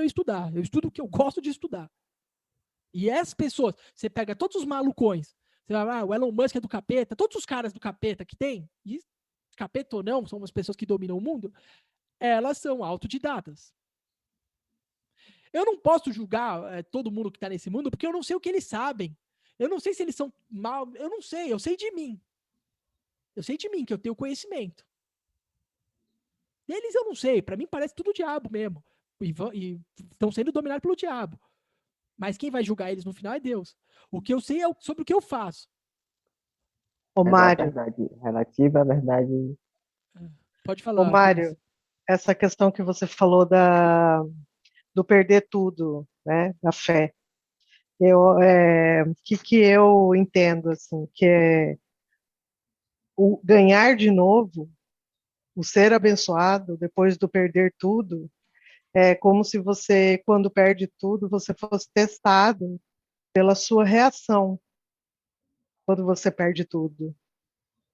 estudar. Eu estudo o que eu gosto de estudar. E essas pessoas, você pega todos os malucões, você vai, o Elon Musk é do capeta, todos os caras do capeta que tem, e capeta ou não, são as pessoas que dominam o mundo, elas são autodidatas. Eu não posso julgar todo mundo que está nesse mundo, porque eu não sei o que eles sabem. Eu não sei se eles são mal, eu não sei, eu sei de mim. Eu sei de mim, que eu tenho conhecimento. Deles eu não sei, para mim parece tudo diabo mesmo. E estão sendo dominados pelo diabo. Mas quem vai julgar eles no final é Deus. O que eu sei é sobre o que eu faço. Ô, Mas a Mário, verdade relativa, a verdade. Pode ô, falar, Cris. Mário, essa questão que você falou do perder tudo, né, da fé. O que eu entendo, assim, que é o ganhar de novo, o ser abençoado depois do perder tudo, é como se você, quando perde tudo, você fosse testado pela sua reação quando você perde tudo.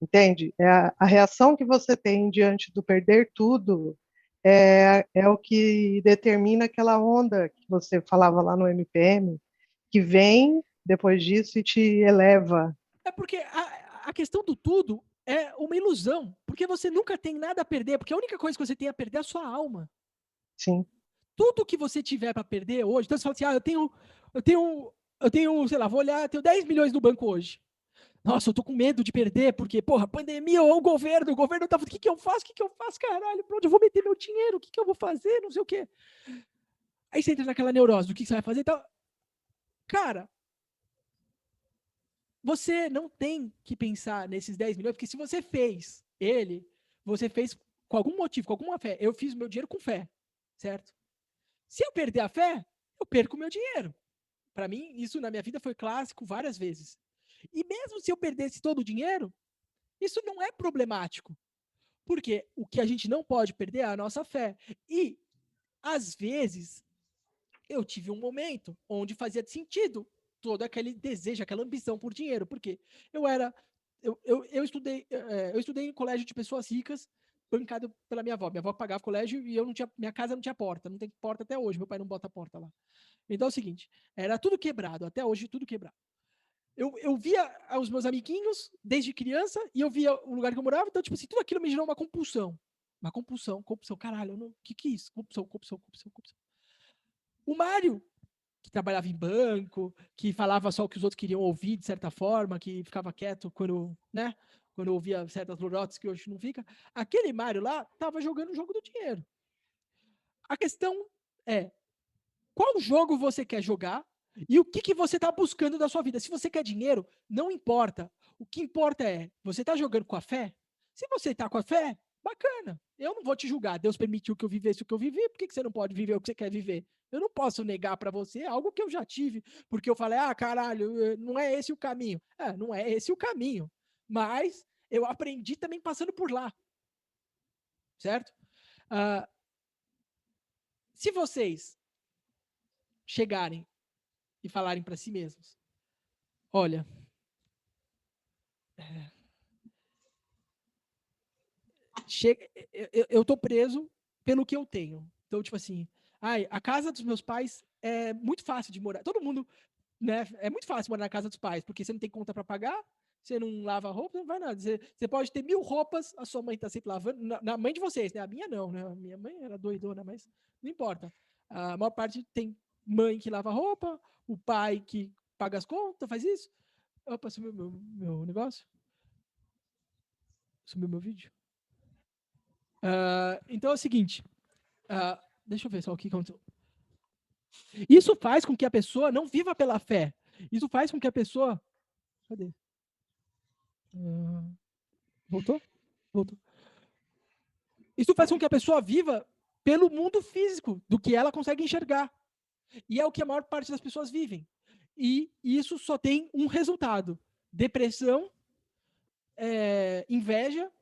Entende? A reação que você tem diante do perder tudo é o que determina aquela onda que você falava lá no MPM, que vem depois disso e te eleva. É porque a questão do tudo é uma ilusão. Porque você nunca tem nada a perder. Porque a única coisa que você tem a perder é a sua alma. Sim, Tudo que você tiver para perder hoje. Então você fala assim: eu tenho, sei lá, vou olhar, eu tenho 10 milhões no banco hoje. Nossa, eu tô com medo de perder, porque, porra, pandemia ou o governo tá falando, o que eu faço? O que eu faço, caralho? Pra onde eu vou meter meu dinheiro? O que eu vou fazer? Não sei o quê. Aí você entra naquela neurose do que você vai fazer. Então, cara, você não tem que pensar nesses 10 milhões, porque se você fez ele, você fez com algum motivo, com alguma fé. Eu fiz o meu dinheiro com fé, certo? Se eu perder a fé, eu perco o meu dinheiro. Para mim, isso na minha vida foi clássico várias vezes. E mesmo se eu perdesse todo o dinheiro, isso não é problemático. Porque o que a gente não pode perder é a nossa fé. E, às vezes, eu tive um momento onde fazia sentido todo aquele desejo, aquela ambição por dinheiro. Porque eu era. Eu estudei em colégio de pessoas ricas, bancado pela minha avó. Minha avó pagava colégio e eu não tinha, minha casa não tinha porta. Não tem porta até hoje. Meu pai não bota porta lá. Então é o seguinte: era tudo quebrado, até hoje tudo quebrado. Eu via os meus amiguinhos desde criança e eu via o lugar que eu morava, então, tipo assim, tudo aquilo me gerou uma compulsão. Uma compulsão, compulsão, caralho, o que é isso? Compulsão, compulsão, compulsão, compulsão. O Mário, que trabalhava em banco, que falava só o que os outros queriam ouvir, de certa forma, que ficava quieto quando, né, quando ouvia certas lorotas que hoje não fica, aquele Mário lá tava jogando o jogo do dinheiro. A questão é, qual jogo você quer jogar e o que você está buscando da sua vida. Se você quer dinheiro, não importa. O que importa é, você está jogando com a fé? Se você está com a fé, bacana. Eu não vou te julgar. Deus permitiu que eu vivesse o que eu vivi, por que você não pode viver o que você quer viver? Eu não posso negar para você algo que eu já tive, porque eu falei, caralho, não é esse o caminho. Não é esse o caminho. Mas eu aprendi também passando por lá. Certo? Uh, se vocês chegarem e falarem para si mesmos, olha, eu tô preso pelo que eu tenho. Então, tipo assim, a casa dos meus pais é muito fácil de morar. Todo mundo, né? É muito fácil morar na casa dos pais, porque você não tem conta para pagar, você não lava roupa, não vai nada. Você pode ter 1000 roupas, a sua mãe tá sempre lavando. Na mãe de vocês, né? A minha não, né? A minha mãe era doidona, mas não importa. A maior parte tem mãe que lava roupa, o pai que paga as contas, faz isso. Opa, sumiu meu negócio? Sumiu meu vídeo? Então é o seguinte. Deixa eu ver só o que aconteceu. Isso faz com que a pessoa não viva pela fé. Isso faz com que a pessoa. Cadê? Voltou? Voltou. Isso faz com que a pessoa viva pelo mundo físico, do que ela consegue enxergar. E é o que a maior parte das pessoas vivem. E isso só tem um resultado: depressão, inveja.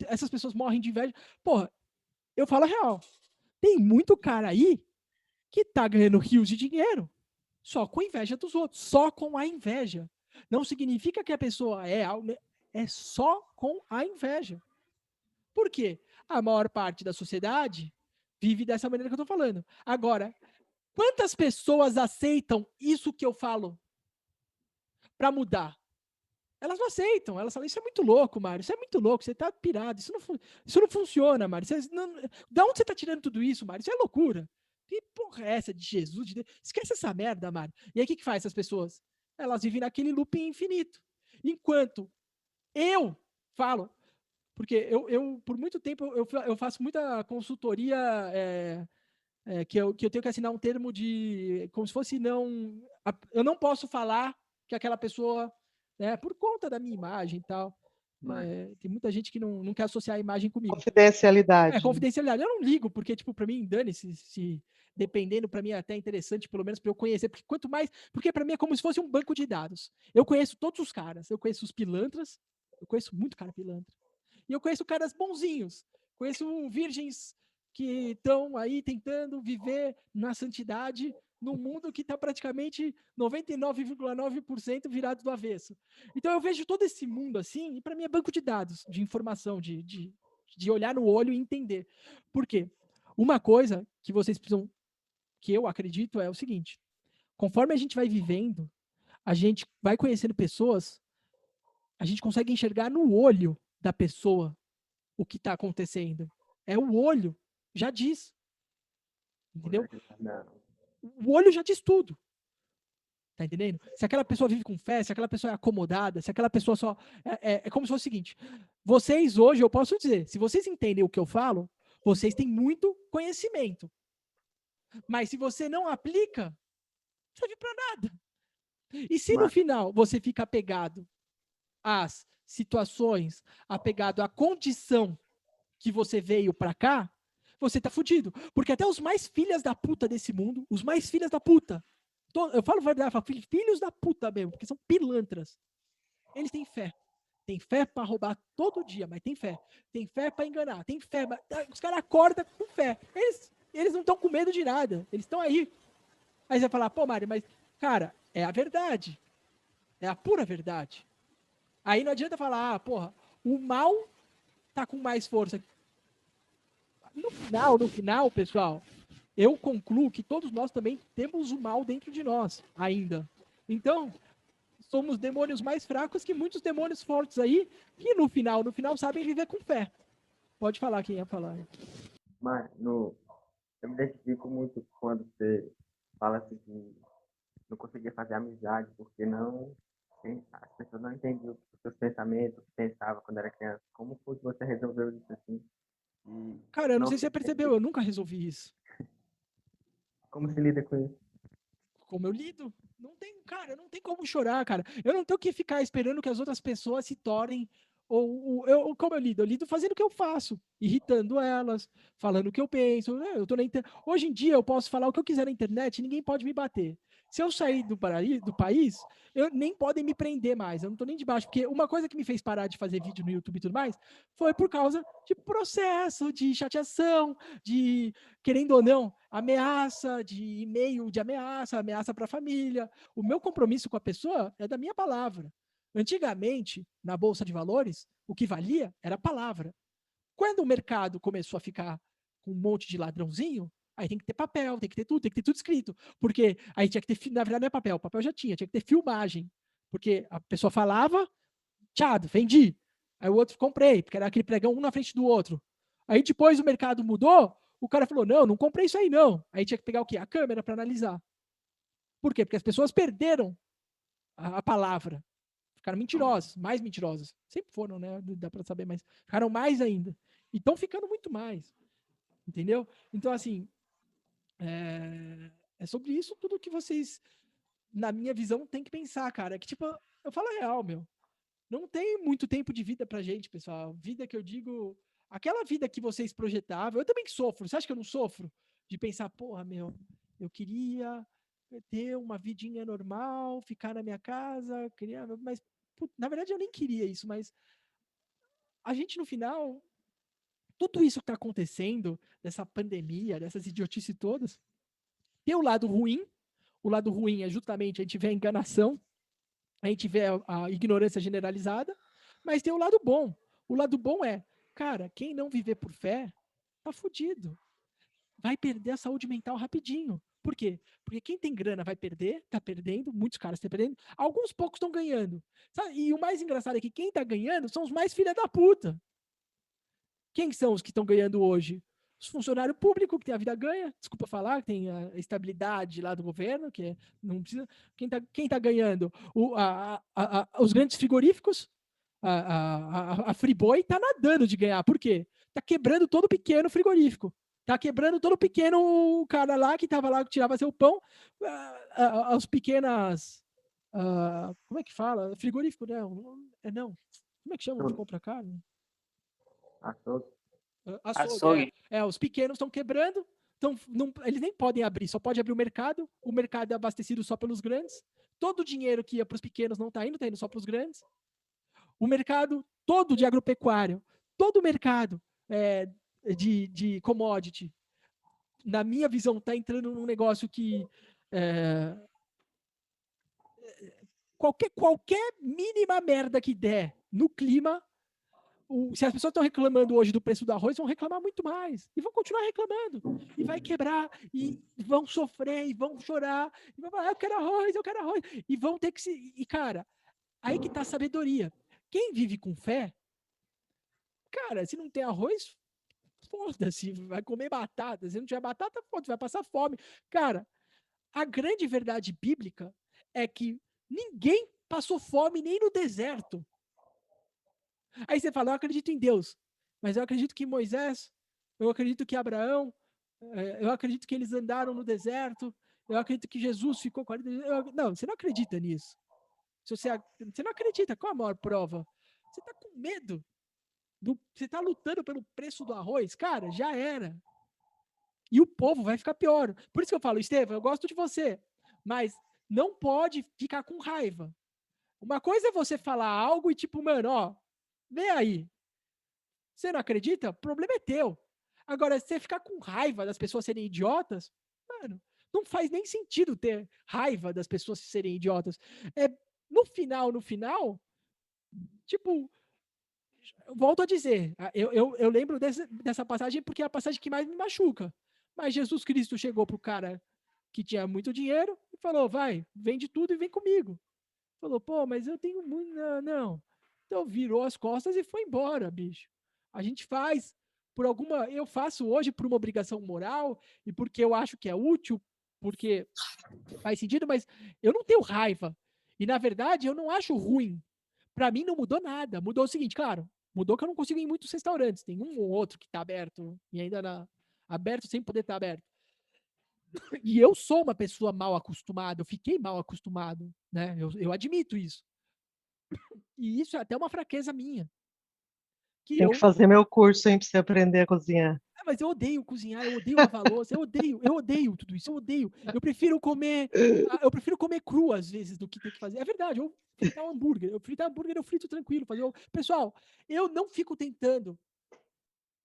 Essas pessoas morrem de inveja. Porra, eu falo a real. Tem muito cara aí que tá ganhando rios de dinheiro só com inveja dos outros, só com a inveja. Não significa que a pessoa é só com a inveja. Por quê? A maior parte da sociedade vive dessa maneira que eu estou falando. Agora, Quantas pessoas aceitam isso que eu falo para mudar? Elas não aceitam, elas falam, isso é muito louco, Mário, isso é muito louco, você tá pirado, isso não funciona, Mário. Da onde você tá tirando tudo isso, Mário? Isso é loucura. Que porra é essa de Jesus? De Deus? Esquece essa merda, Mário. E aí o que faz essas pessoas? Elas vivem naquele looping infinito. Enquanto eu falo, porque eu por muito tempo, eu faço muita consultoria, que eu tenho que assinar um termo de, como se fosse eu não posso falar que aquela pessoa, né, por conta da minha imagem e tal, tem muita gente que não quer associar a imagem comigo. Confidencialidade. Confidencialidade. Eu não ligo, porque, tipo, pra mim, dane-se, se dependendo, pra mim é até interessante, pelo menos pra eu conhecer, porque quanto mais, porque pra mim é como se fosse um banco de dados. Eu conheço todos os caras, eu conheço os pilantras, eu conheço muito cara pilantra, e eu conheço caras bonzinhos, conheço virgens que estão aí tentando viver na santidade num mundo que está praticamente 99,9% virado do avesso. Então eu vejo todo esse mundo assim, e para mim é banco de dados, de informação, de olhar no olho e entender. Por quê? Uma coisa que vocês precisam, que eu acredito, é o seguinte: conforme a gente vai vivendo, a gente vai conhecendo pessoas, a gente consegue enxergar no olho da pessoa o que está acontecendo. É o olho, já diz. Entendeu? O olho já diz tudo. Tá entendendo? Se aquela pessoa vive com fé, se aquela pessoa é acomodada, se aquela pessoa só. É como se fosse o seguinte: vocês hoje, eu posso dizer, se vocês entendem o que eu falo, vocês têm muito conhecimento. Mas se você não aplica, não serve para nada. E se no final você fica apegado às situações, apegado à condição que você veio para cá, você tá fudido. Porque até os mais filhas da puta desse mundo, os mais filhas da puta, eu falo verdade, eu falo filhos da puta mesmo, porque são pilantras. Eles têm fé. Tem fé para roubar todo dia, mas tem fé. Tem fé para enganar, tem fé. Os caras acordam com fé. Eles não estão com medo de nada. Eles estão aí. Aí você vai falar, pô, Mário, mas, cara, é a verdade. É a pura verdade. Aí não adianta falar, porra, o mal tá com mais força. No final, pessoal, eu concluo que todos nós também temos o mal dentro de nós, ainda. Então, somos demônios mais fracos que muitos demônios fortes aí, que no final sabem viver com fé. Pode falar quem ia falar. Mas eu me identifico muito quando você fala assim que não conseguia fazer amizade porque as pessoas não entendiam os seus pensamentos, o que pensava quando era criança. Como foi que você resolveu isso assim? Cara, eu não sei se você percebeu, eu nunca resolvi isso. Como se lida com isso? Como eu lido? Cara, não tem como chorar, cara. Eu não tenho que ficar esperando que as outras pessoas se tornem. Como eu lido? Eu lido fazendo o que eu faço, irritando elas, falando o que eu penso. Eu tô Hoje em dia eu posso falar o que eu quiser na internet e ninguém pode me bater. Se eu sair do país, nem podem me prender mais. Eu não tô nem debaixo. Porque uma coisa que me fez parar de fazer vídeo no YouTube e tudo mais foi por causa de processo, de chateação, de, querendo ou não, ameaça, de e-mail de ameaça para a família. O meu compromisso com a pessoa é da minha palavra. Antigamente, na Bolsa de Valores, o que valia era a palavra. Quando o mercado começou a ficar com um monte de ladrãozinho, aí tem que ter papel, tem que ter tudo escrito. Porque aí tinha que ter, na verdade não é papel já tinha que ter filmagem. Porque a pessoa falava, tchado, vendi. Aí o outro comprei, porque era aquele pregão um na frente do outro. Aí depois o mercado mudou, o cara falou, não comprei isso aí não. Aí tinha que pegar o quê? A câmera para analisar. Por quê? Porque as pessoas perderam a palavra. Ficaram mentirosas, mais mentirosas. Sempre foram, né? Dá para saber, mas ficaram mais ainda. E estão ficando muito mais. Entendeu? Então, assim, é sobre isso tudo que vocês, na minha visão, tem que pensar, cara. Que, tipo, eu falo a real, meu. Não tem muito tempo de vida pra gente, pessoal. Vida que eu digo, aquela vida que vocês projetavam, eu também sofro. Você acha que eu não sofro? De pensar, porra, meu, eu queria ter uma vidinha normal, ficar na minha casa, queria, mas na verdade eu nem queria isso, mas a gente no final, tudo isso que está acontecendo, dessa pandemia, dessas idiotices todas, tem o lado ruim. O lado ruim é justamente a gente vê a enganação, a gente vê a ignorância generalizada, mas tem o lado bom. O lado bom é, cara, quem não viver por fé, tá fudido. Vai perder a saúde mental rapidinho. Por quê? Porque quem tem grana vai perder, tá perdendo, muitos caras estão perdendo, alguns poucos estão ganhando. Sabe? E o mais engraçado é que quem tá ganhando são os mais filha da puta. Quem são os que estão ganhando hoje? Os funcionários públicos, que tem a vida ganha, desculpa falar, que tem a estabilidade lá do governo, que não precisa. Quem tá ganhando? Os grandes frigoríficos, a Friboi tá nadando de ganhar. Por quê? Tá quebrando todo pequeno frigorífico. Tá quebrando todo pequeno cara lá que tava lá, que tirava seu pão. As pequenas. Como é que fala? Frigorífico, né? Não. Como é que chama onde compra carne? Açougue. Açougue. Os pequenos estão quebrando, eles nem podem abrir, só pode abrir o mercado é abastecido só pelos grandes, todo o dinheiro que ia para os pequenos não está indo só para os grandes, o mercado todo de agropecuário, todo o mercado de commodity, na minha visão, está entrando num negócio que qualquer mínima merda que der no clima, se as pessoas estão reclamando hoje do preço do arroz, vão reclamar muito mais. E vão continuar reclamando. E vai quebrar, e vão sofrer, e vão chorar. E vão falar, eu quero arroz, eu quero arroz. E vão ter que se... E, cara, aí que tá a sabedoria. Quem vive com fé, cara, se não tem arroz, foda-se, vai comer batata. Se não tiver batata, foda-se, vai passar fome. Cara, a grande verdade bíblica é que ninguém passou fome nem no deserto. Aí você fala, eu acredito em Deus, mas eu acredito que Moisés, eu acredito que Abraão, eu acredito que eles andaram no deserto, eu acredito que Jesus ficou 40 dias. Não, você não acredita nisso. Você não acredita, qual a maior prova? Você está com medo. Você está lutando pelo preço do arroz, cara, já era. E o povo vai ficar pior. Por isso que eu falo, Estevam, eu gosto de você, mas não pode ficar com raiva. Uma coisa é você falar algo e tipo, mano, ó, vem aí. Você não acredita? O problema é teu. Agora, se você ficar com raiva das pessoas serem idiotas, mano, não faz nem sentido ter raiva das pessoas serem idiotas. No final, tipo, eu volto a dizer, eu lembro dessa passagem porque é a passagem que mais me machuca. Mas Jesus Cristo chegou pro cara que tinha muito dinheiro e falou, vai, vende tudo e vem comigo. Falou, pô, mas eu tenho muito. Não, não. Então virou as costas e foi embora, bicho. A gente faz por alguma. Eu faço hoje por uma obrigação moral e porque eu acho que é útil, porque faz sentido, mas eu não tenho raiva. E na verdade eu não acho ruim. Para mim não mudou nada. Mudou o seguinte, claro, mudou que eu não consigo ir em muitos restaurantes. Tem um ou outro que tá aberto e ainda aberto sem poder estar aberto. E eu sou uma pessoa mal acostumada, eu fiquei mal acostumado, né? Eu admito isso. E isso é até uma fraqueza minha. Tem que fazer meu curso, hein, para você aprender a cozinhar. Mas eu odeio cozinhar, eu odeio lavar louça, eu odeio tudo isso, eu odeio. Eu prefiro comer cru às vezes do que ter que fazer. É verdade, eu fritar um hambúrguer, eu frito tranquilo. Pessoal, eu não fico tentando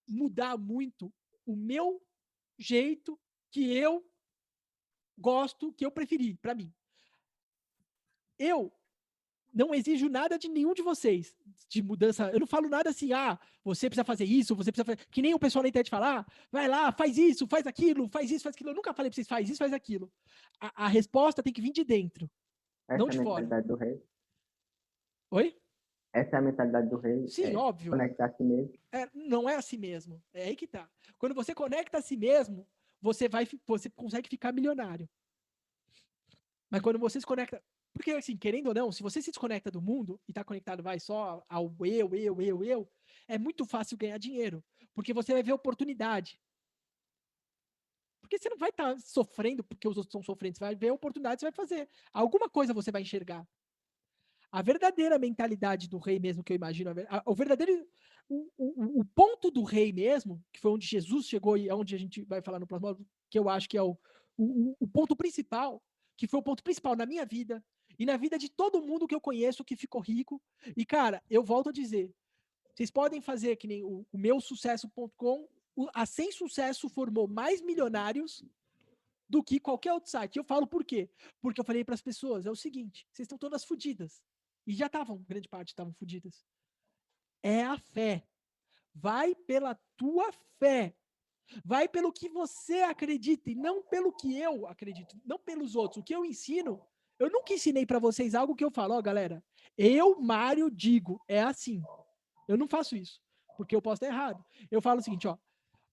mudar muito o meu jeito que eu gosto, que eu preferi para mim. Eu não exijo nada de nenhum de vocês de mudança. Eu não falo nada assim, você precisa fazer isso, você precisa fazer. Que nem o pessoal na internet falar, vai lá, faz isso, faz aquilo, faz isso, faz aquilo. Eu nunca falei pra vocês, faz isso, faz aquilo. A resposta tem que vir de dentro, não Essa é de a fora. mentalidade do rei. Oi? Essa é a mentalidade do rei, Sim, óbvio. conectar a si mesmo. Não é assim mesmo. É aí que tá. Quando você conecta a si mesmo, você consegue ficar milionário. Mas quando você se conecta. Porque, assim, querendo ou não, se você se desconecta do mundo e tá conectado, só ao eu, é muito fácil ganhar dinheiro. Porque você vai ver oportunidade. Porque você não vai estar sofrendo porque os outros estão sofrendo. Você vai ver oportunidade, você vai fazer. Alguma coisa você vai enxergar. A verdadeira mentalidade do rei mesmo, que eu imagino, o verdadeiro. O ponto do rei mesmo, que foi onde Jesus chegou e é onde a gente vai falar no próximo, que eu acho que é o ponto principal, que foi o ponto principal na minha vida e na vida de todo mundo que eu conheço que ficou rico. E, cara, eu volto a dizer, vocês podem fazer que nem o meusucesso.com, a Sem Sucesso formou mais milionários do que qualquer outro site. Eu falo por quê? Porque eu falei para as pessoas, é o seguinte, vocês estão todas fodidas. E já estavam, grande parte estavam fodidas. É a fé. Vai pela tua fé. Vai pelo que você acredita e não pelo que eu acredito, não pelos outros. O que eu ensino, eu nunca ensinei para vocês algo que eu falo, ó, galera, eu, Mário, digo, é assim. Eu não faço isso, porque eu posso estar errado. Eu falo o seguinte, ó,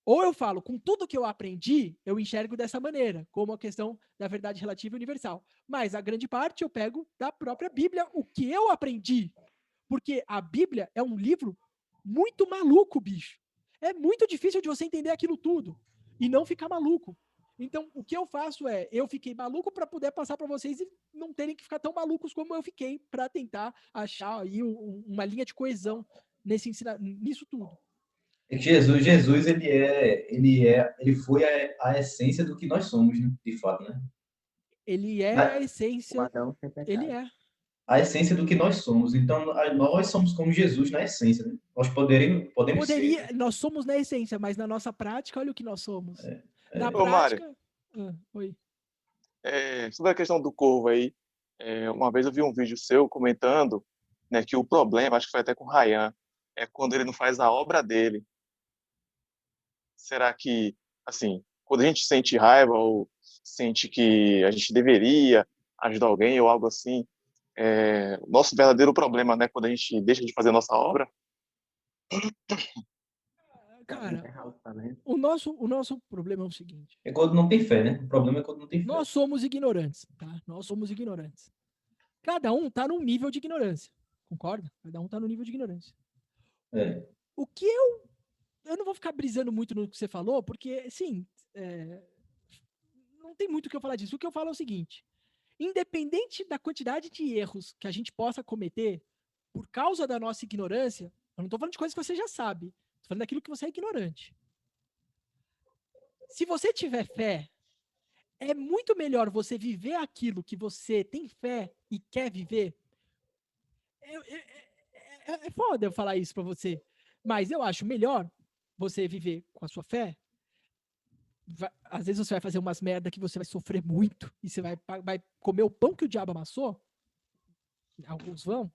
ou eu falo, com tudo que eu aprendi, eu enxergo dessa maneira, como a questão da verdade relativa e universal. Mas a grande parte eu pego da própria Bíblia, o que eu aprendi. Porque a Bíblia é um livro muito maluco, bicho. É muito difícil de você entender aquilo tudo e não ficar maluco. Então, o que eu faço é, eu fiquei maluco para poder passar para vocês e não terem que ficar tão malucos como eu fiquei para tentar achar aí uma linha de coesão nisso tudo. É que Jesus, ele foi a essência do que nós somos, né? De fato, né? Ele é a O essência, Adão sem pecado. ele é. A essência do que nós somos. Então, nós somos como Jesus na essência, né? Nós podemos ser. Nós somos na essência, mas na nossa prática, olha o que nós somos. Na Ô, Mário, prática. Oi. sobre a questão do corvo aí, uma vez eu vi um vídeo seu comentando, né, que o problema, acho que foi até com o Ryan, é quando ele não faz a obra dele. Será que, assim, quando a gente sente raiva ou sente que a gente deveria ajudar alguém ou algo assim, o nosso verdadeiro problema, né, quando a gente deixa de fazer a nossa obra? Cara, Enterrar os talentos. o nosso problema é o seguinte. É quando não tem fé, né? O problema é quando não tem fé. Nós somos ignorantes, tá? Nós somos ignorantes. Cada um tá num nível de ignorância. Concorda? Cada um tá num nível de ignorância. É. O que eu não vou ficar brisando muito no que você falou, porque, sim, não tem muito o que eu falar disso. O que eu falo é o seguinte: independente da quantidade de erros que a gente possa cometer por causa da nossa ignorância, eu não tô falando de coisas que você já sabe, tô falando daquilo que você é ignorante. Se você tiver fé, é muito melhor você viver aquilo que você tem fé e quer viver. É foda eu falar isso pra você, mas eu acho melhor você viver com a sua fé. Às vezes você vai fazer umas merda que você vai sofrer muito e você vai comer o pão que o diabo amassou. Alguns vão,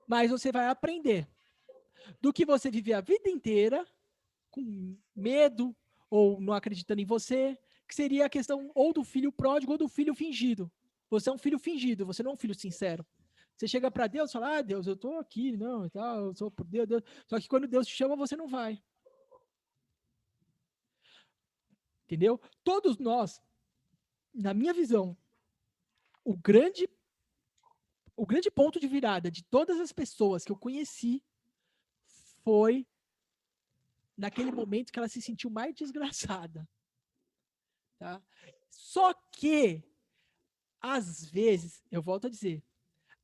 mas você vai aprender do que você viver a vida inteira com medo ou não acreditando em você, que seria a questão ou do filho pródigo ou do filho fingido. Você é um filho fingido, você não é um filho sincero. Você chega para Deus e fala, Deus, eu tô aqui, não, e tal, eu sou por Deus, Deus. Só que quando Deus te chama, você não vai. Entendeu? Todos nós, na minha visão, o grande ponto de virada de todas as pessoas que eu conheci foi naquele momento que ela se sentiu mais desgraçada. Tá? Só que, às vezes, eu volto a dizer,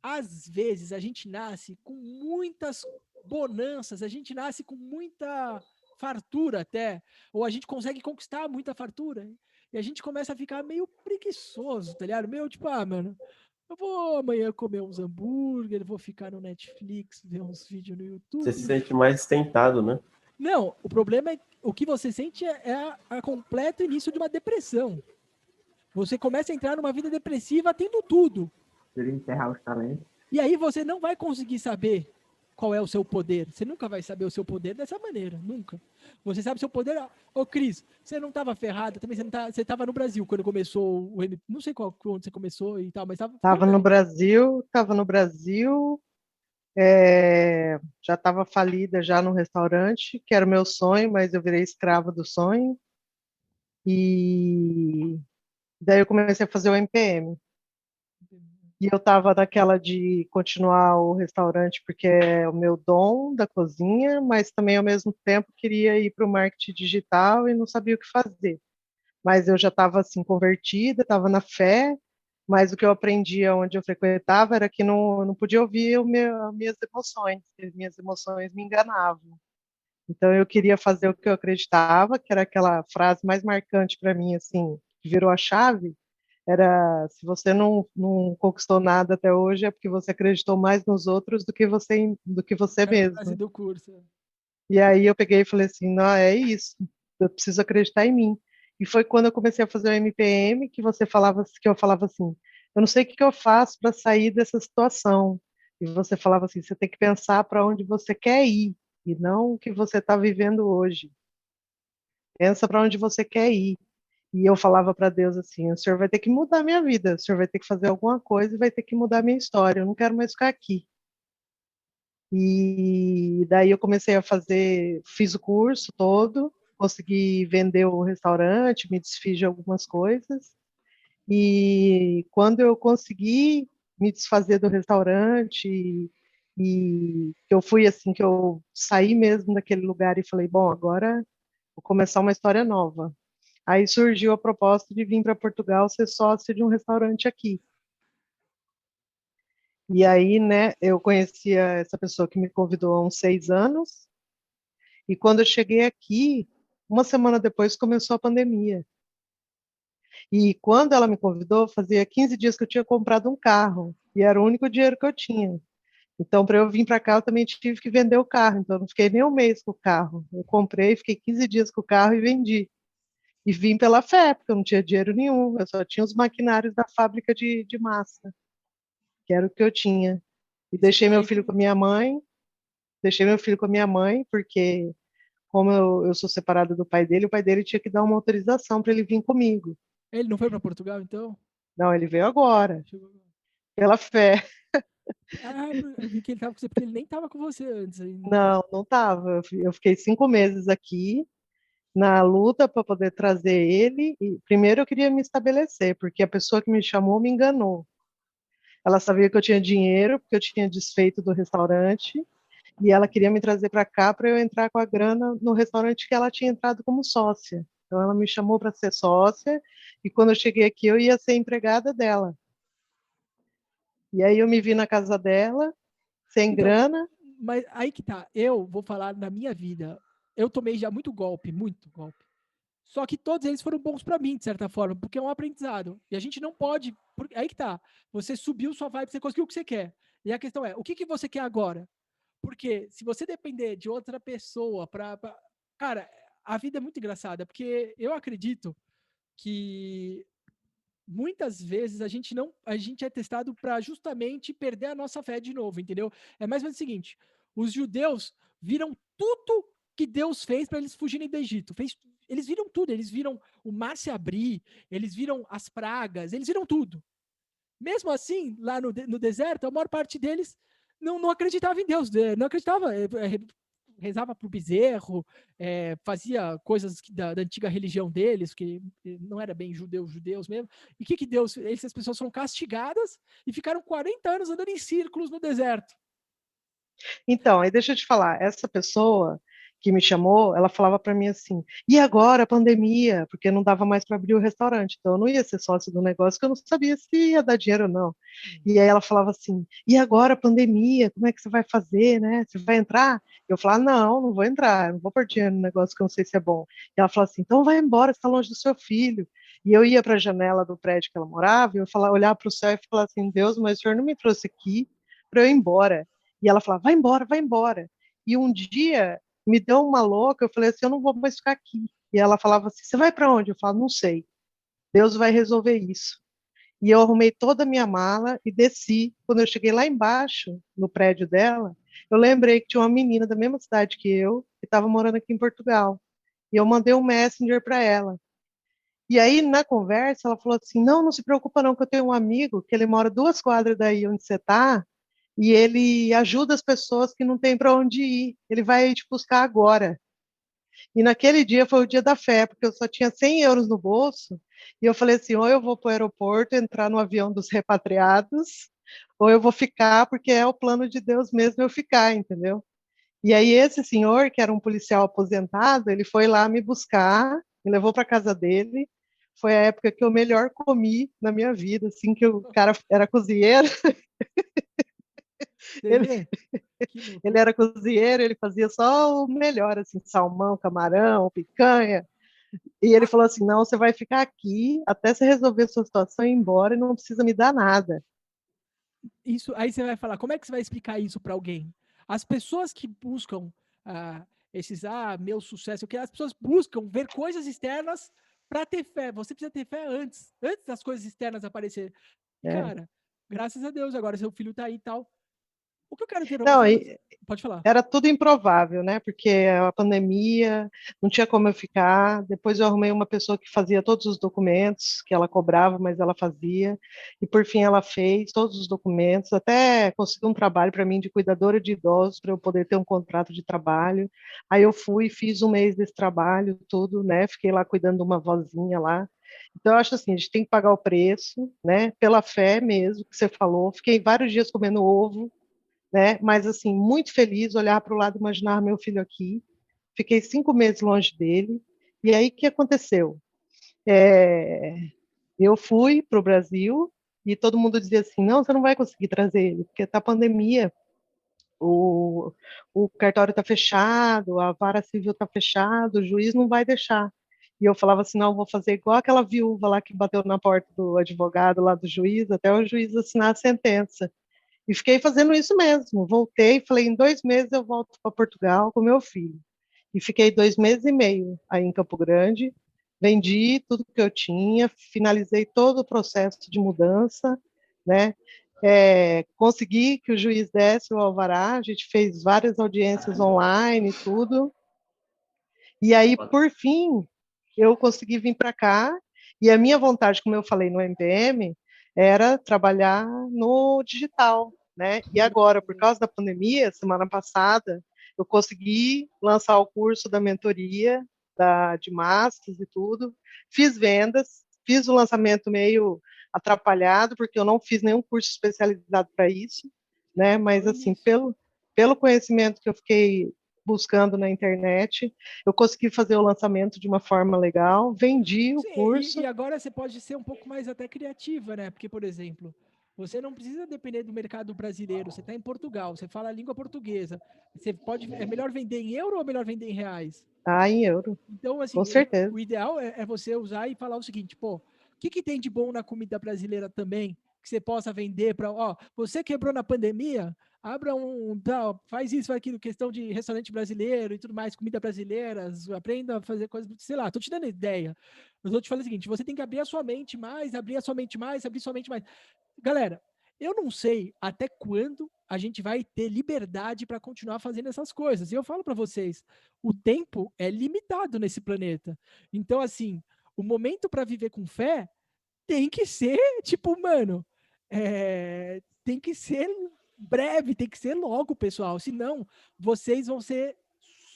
às vezes a gente nasce com muitas bonanças, a gente nasce com muita fartura até, ou a gente consegue conquistar muita fartura, e a gente começa a ficar meio preguiçoso, tá ligado? Meio tipo, mano, eu vou amanhã comer uns hambúrguer, vou ficar no Netflix, ver uns vídeos no YouTube. Você se sente mais tentado, né? Não, o problema é o que você sente a completo início de uma depressão. Você começa a entrar numa vida depressiva tendo tudo. Seria enterrar os talentos. E aí você não vai conseguir saber qual é o seu poder. Você nunca vai saber o seu poder dessa maneira, nunca. Você sabe o seu poder. Ô, Cris, você não estava ferrada também? Você estava no Brasil quando começou o MP. Não sei onde você começou e tal, mas estava. Estava no Brasil, já estava falida já no restaurante, que era o meu sonho, mas eu virei escrava do sonho. E daí eu comecei a fazer o MPM. E eu estava naquela de continuar o restaurante porque é o meu dom da cozinha, mas também ao mesmo tempo queria ir para o marketing digital e não sabia o que fazer. Mas eu já estava assim convertida, estava na fé, mas o que eu aprendia onde eu frequentava era que não podia ouvir as minhas emoções, que as minhas emoções me enganavam. Então eu queria fazer o que eu acreditava, que era aquela frase mais marcante para mim, assim, que virou a chave, era: se você não conquistou nada até hoje é porque você acreditou mais nos outros do que você mesmo. Do curso. E aí eu peguei e falei assim, não, é isso, eu preciso acreditar em mim. E foi quando eu comecei a fazer o MPM que eu falava assim, eu não sei o que eu faço para sair dessa situação. E você falava assim, você tem que pensar para onde você quer ir e não o que você está vivendo hoje. pensa para onde você quer ir. E eu falava para Deus assim: o Senhor vai ter que mudar a minha vida, o Senhor vai ter que fazer alguma coisa e vai ter que mudar a minha história. Eu não quero mais ficar aqui. E daí eu comecei a fazer, fiz o curso todo, consegui vender o restaurante, me desfiz de algumas coisas. E quando eu consegui me desfazer do restaurante e que eu fui assim, que eu saí mesmo daquele lugar e falei, bom, agora vou começar uma história nova. Aí surgiu a proposta de vir para Portugal ser sócia de um restaurante aqui. E aí, né, eu conhecia essa pessoa que me convidou há uns 6 anos, e quando eu cheguei aqui, uma semana depois começou a pandemia. E quando ela me convidou, fazia 15 dias que eu tinha comprado um carro, e era o único dinheiro que eu tinha. Então, para eu vir para cá, eu também tive que vender o carro, então eu não fiquei nem um mês com o carro. Eu comprei, fiquei 15 dias com o carro e vendi. E vim pela fé, porque eu não tinha dinheiro nenhum, eu só tinha os maquinários da fábrica de massa, que era o que eu tinha. E deixei meu filho com a minha mãe, porque como eu sou separada do pai dele, o pai dele tinha que dar uma autorização para ele vir comigo. Ele não foi para Portugal, então? Não, ele veio agora, Chegou agora. pela fé. Eu vi que ele tava com você, porque ele nem tava com você antes. Aí. Não, não estava. Eu fiquei 5 meses aqui na luta para poder trazer ele. E primeiro eu queria me estabelecer, porque a pessoa que me chamou me enganou. Ela sabia que eu tinha dinheiro, porque eu tinha desfeito do restaurante, e ela queria me trazer para cá para eu entrar com a grana no restaurante que ela tinha entrado como sócia. Então ela me chamou para ser sócia, e quando eu cheguei aqui eu ia ser empregada dela. E aí eu me vi na casa dela, sem Então, grana. mas aí que tá. Eu vou falar na minha vida. Eu tomei já muito golpe, muito golpe. Só que todos eles foram bons para mim, de certa forma, porque é um aprendizado. E a gente não pode. Aí que tá. Você subiu sua vibe, você conseguiu o que você quer. E a questão é, o que você quer agora? Porque se você depender de outra pessoa Cara, a vida é muito engraçada, porque eu acredito que muitas vezes a gente é testado para justamente perder a nossa fé de novo, entendeu? É mais ou menos o seguinte: os judeus viram tudo que Deus fez para eles fugirem do Egito. Eles viram tudo, eles viram o mar se abrir, eles viram as pragas, eles viram tudo. Mesmo assim, lá no deserto, a maior parte deles não acreditava em Deus, não acreditava, rezava para o bezerro, fazia coisas da antiga religião deles, que não era bem judeus mesmo. E o que Deus? Essas pessoas foram castigadas e ficaram 40 anos andando em círculos no deserto. Então, aí deixa eu te falar, essa pessoa que me chamou, ela falava para mim assim, e agora a pandemia, porque não dava mais para abrir o restaurante, então eu não ia ser sócio do negócio, que eu não sabia se ia dar dinheiro ou não. E aí ela falava assim, e agora a pandemia, como é que você vai fazer, né? Você vai entrar? Eu falava, não vou entrar, não vou pôr dinheiro no negócio que eu não sei se é bom. E ela falava assim, então vai embora, você está longe do seu filho. E eu ia para a janela do prédio que ela morava, e eu falava, olhar para o céu e falar assim, Deus, mas o senhor não me trouxe aqui para eu ir embora. E ela falava, vai embora, vai embora. E um dia me deu uma louca, eu falei assim, eu não vou mais ficar aqui. E ela falava assim, você vai para onde? Eu falava, não sei. Deus vai resolver isso. E eu arrumei toda a minha mala e desci. Quando eu cheguei lá embaixo, no prédio dela, eu lembrei que tinha uma menina da mesma cidade que eu, que estava morando aqui em Portugal. E eu mandei um messenger para ela. E aí, na conversa, ela falou assim, não se preocupa não, que eu tenho um amigo que ele mora 2 quadras daí onde você está, e ele ajuda as pessoas que não têm para onde ir. Ele vai te buscar agora. E naquele dia foi o dia da fé, porque eu só tinha 100 euros no bolso. E eu falei assim: ou eu vou para o aeroporto, entrar no avião dos repatriados, ou eu vou ficar, porque é o plano de Deus mesmo eu ficar, entendeu? E aí esse senhor, que era um policial aposentado, ele foi lá me buscar, me levou para casa dele. Foi a época que eu melhor comi na minha vida, assim, que o cara era cozinheiro. Ele, ele era cozinheiro, ele fazia só o melhor, assim, salmão, camarão, picanha. E ele falou assim: não, você vai ficar aqui até você resolver a sua situação e ir embora e não precisa me dar nada. Isso, aí você vai falar, como é que você vai explicar isso para alguém? As pessoas que buscam meu sucesso, que as pessoas buscam ver coisas externas para ter fé. Você precisa ter fé antes das coisas externas aparecerem. É. Cara, graças a Deus, agora seu filho tá aí e tal. O que eu quero dizer para Não, você... Pode falar. era tudo improvável, né? Porque a pandemia, não tinha como eu ficar. Depois eu arrumei uma pessoa que fazia todos os documentos, que ela cobrava, mas ela fazia. E por fim ela fez todos os documentos, até conseguiu um trabalho para mim de cuidadora de idosos, para eu poder ter um contrato de trabalho. Aí eu fui, fiz um mês desse trabalho, tudo, né? Fiquei lá cuidando de uma vozinha lá. Então, eu acho assim, a gente tem que pagar o preço, né? Pela fé mesmo, que você falou. Fiquei vários dias comendo ovo, né? Mas assim, muito feliz, olhar para o lado, imaginar meu filho aqui. Fiquei 5 meses longe dele. E aí, o que aconteceu? É, eu fui para o Brasil e todo mundo dizia assim, não, você não vai conseguir trazer ele, porque está pandemia, o, o cartório está fechado, a vara civil está fechada, o juiz não vai deixar. E eu falava assim, não, vou fazer igual aquela viúva lá que bateu na porta do advogado lá do juiz, até o juiz assinar a sentença. E fiquei fazendo isso mesmo. Voltei, falei, em 2 meses eu volto para Portugal com meu filho. E fiquei 2 meses e meio aí em Campo Grande. Vendi tudo que eu tinha, finalizei todo o processo de mudança, né? Consegui que o juiz desse o alvará, a gente fez várias audiências online, tudo. E aí, por fim, eu consegui vir para cá. E a minha vontade, como eu falei no MPM, era trabalhar no digital, né? E agora, por causa da pandemia, semana passada, eu consegui lançar o curso da mentoria de Masters e tudo. Fiz vendas, fiz o lançamento meio atrapalhado, porque eu não fiz nenhum curso especializado para isso, né? Mas, assim, pelo conhecimento que eu fiquei buscando na internet, eu consegui fazer o lançamento de uma forma legal, vendi o Sim, curso. e agora você pode ser um pouco mais até criativa, né? Porque, por exemplo, você não precisa depender do mercado brasileiro. Você está em Portugal, você fala a língua portuguesa. Você pode, é melhor vender em euro ou melhor vender em reais? Em euro, Então, com assim, certeza. o ideal é você usar e falar o seguinte, pô, o que tem de bom na comida brasileira também que você possa vender para, ó, você quebrou na pandemia, abra tal, faz isso, faz aquilo, questão de restaurante brasileiro e tudo mais, comida brasileira, aprenda a fazer coisas, sei lá, tô te dando ideia. Mas vou te falar o seguinte, você tem que abrir a sua mente mais, abrir a sua mente mais, abrir sua mente mais. Galera, eu não sei até quando a gente vai ter liberdade para continuar fazendo essas coisas. E eu falo para vocês, o tempo é limitado nesse planeta. Então, assim, o momento para viver com fé tem que ser, tipo, mano, tem que ser breve, tem que ser logo, pessoal. Senão, vocês vão ser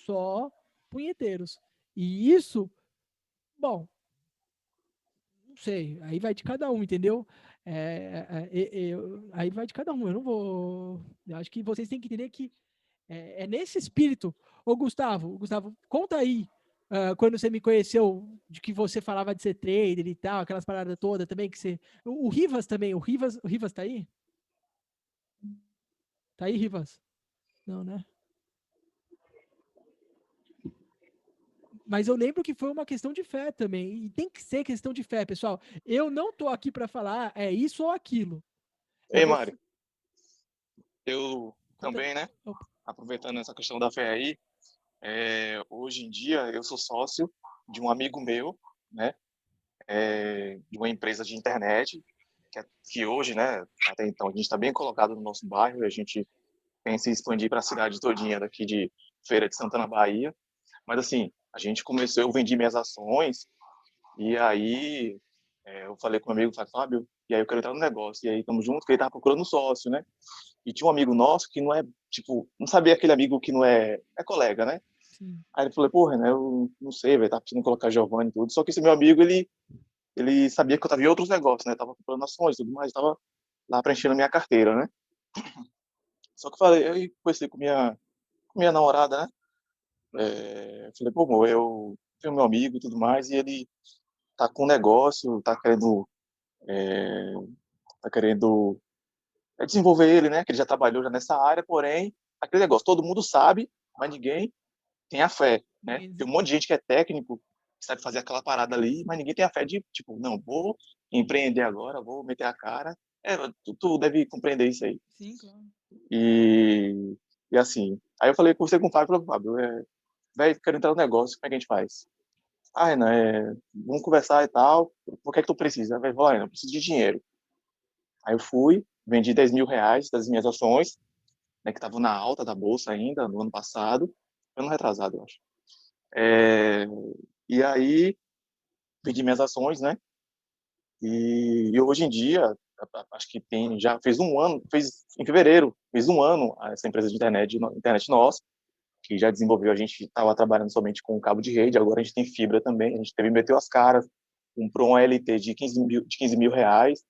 só punheteiros. E isso, bom, não sei, aí vai de cada um, entendeu? Aí vai de cada um. Eu não vou. Eu acho que vocês têm que entender que é nesse espírito. Ô, Gustavo, conta aí. Quando você me conheceu, de que você falava de ser trader e tal, aquelas paradas todas também que você. O Rivas também, o Rivas tá aí? Tá aí, Rivas? Não, né? Mas eu lembro que foi uma questão de fé também. E tem que ser questão de fé, pessoal. Eu não tô aqui para falar é isso ou aquilo. Eu Ei, vou. Mário, eu Conta. também, né? Opa. Aproveitando essa questão da fé aí, hoje em dia eu sou sócio de um amigo meu, né? De uma empresa de internet, que hoje, né? Até então, a gente está bem colocado no nosso bairro e a gente pensa em expandir para a cidade todinha daqui de Feira de Santana, Bahia. Mas assim, a gente começou, eu vendi minhas ações e aí eu falei com meu amigo, falei, Fábio, e aí eu quero entrar no negócio. E aí estamos juntos, que ele estava procurando um sócio, né? E tinha um amigo nosso que não é, tipo, não sabia aquele amigo que não é colega, né? Sim. Aí ele falou, porra, né, eu não sei, velho, tá precisando colocar Giovanni e tudo. Só que esse meu amigo, ele sabia que eu tava em outros negócios, né? Tava comprando ações e tudo mais, tava lá preenchendo minha carteira, né? Só que eu falei, aí conversei com minha namorada, né? Falei, pô, amor, eu tenho meu amigo e tudo mais, e ele tá com um negócio, é, tá querendo desenvolver ele, né? Que ele já trabalhou já nessa área, porém, aquele negócio, todo mundo sabe, mas ninguém tem a fé, né? Tem um monte de gente que é técnico, que sabe fazer aquela parada ali, mas ninguém tem a fé de, tipo, não, vou empreender agora, vou meter a cara. Tu deve compreender isso aí. Sim, claro. E assim, aí eu falei com você com o Fábio, falei, Fábio, velho, quero entrar no negócio, como é que a gente faz? Ah, Renan, vamos conversar e tal, o que é que tu precisa? Vai, Renan, eu preciso de dinheiro. Aí eu fui, vendi R$ 10.000 das minhas ações, né, que estavam na alta da bolsa ainda, no ano passado, ano retrasado, eu acho. E aí, vendi minhas ações, né? E hoje em dia, acho que já fez um ano, em fevereiro, fez um ano essa empresa de internet nossa, que já desenvolveu, a gente estava trabalhando somente com cabo de rede, agora a gente tem fibra também, a gente meteu as caras, comprou um LT de 15 mil reais,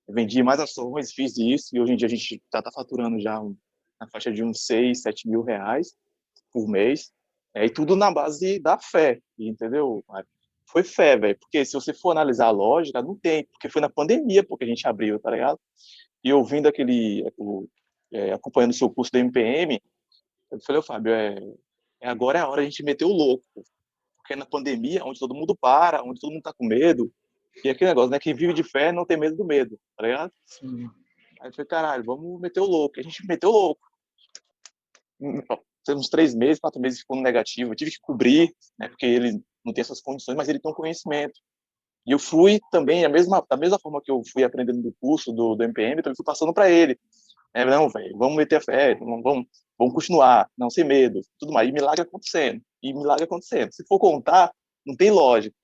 vendi mais ações, fiz isso, e hoje em dia a gente tá faturando já na faixa de uns 6, 7 mil reais por mês, e tudo na base da fé, entendeu? Foi fé, velho, porque se você for analisar a lógica, não tem, porque foi na pandemia porque a gente abriu, tá ligado? E eu vindo acompanhando o seu curso da MPM, eu falei, ô Fábio, agora é a hora de a gente meter o louco, porque na pandemia, onde todo mundo para, onde todo mundo tá com medo, e aquele negócio, né, quem vive de fé não tem medo do medo, tá ligado? Sim. Aí eu falei, caralho, vamos meter o louco. A gente meteu o louco. Uns 3 meses, 4 meses ficou negativo. Eu tive que cobrir, né, porque ele não tem essas condições, mas ele tem um conhecimento. E eu fui também, da mesma forma que eu fui aprendendo do curso do MPM, então eu fui passando para ele. Não, velho, vamos meter a fé, vamos continuar, não, sem medo, tudo mais. E milagre acontecendo. E milagre acontecendo. Se for contar, não tem lógica.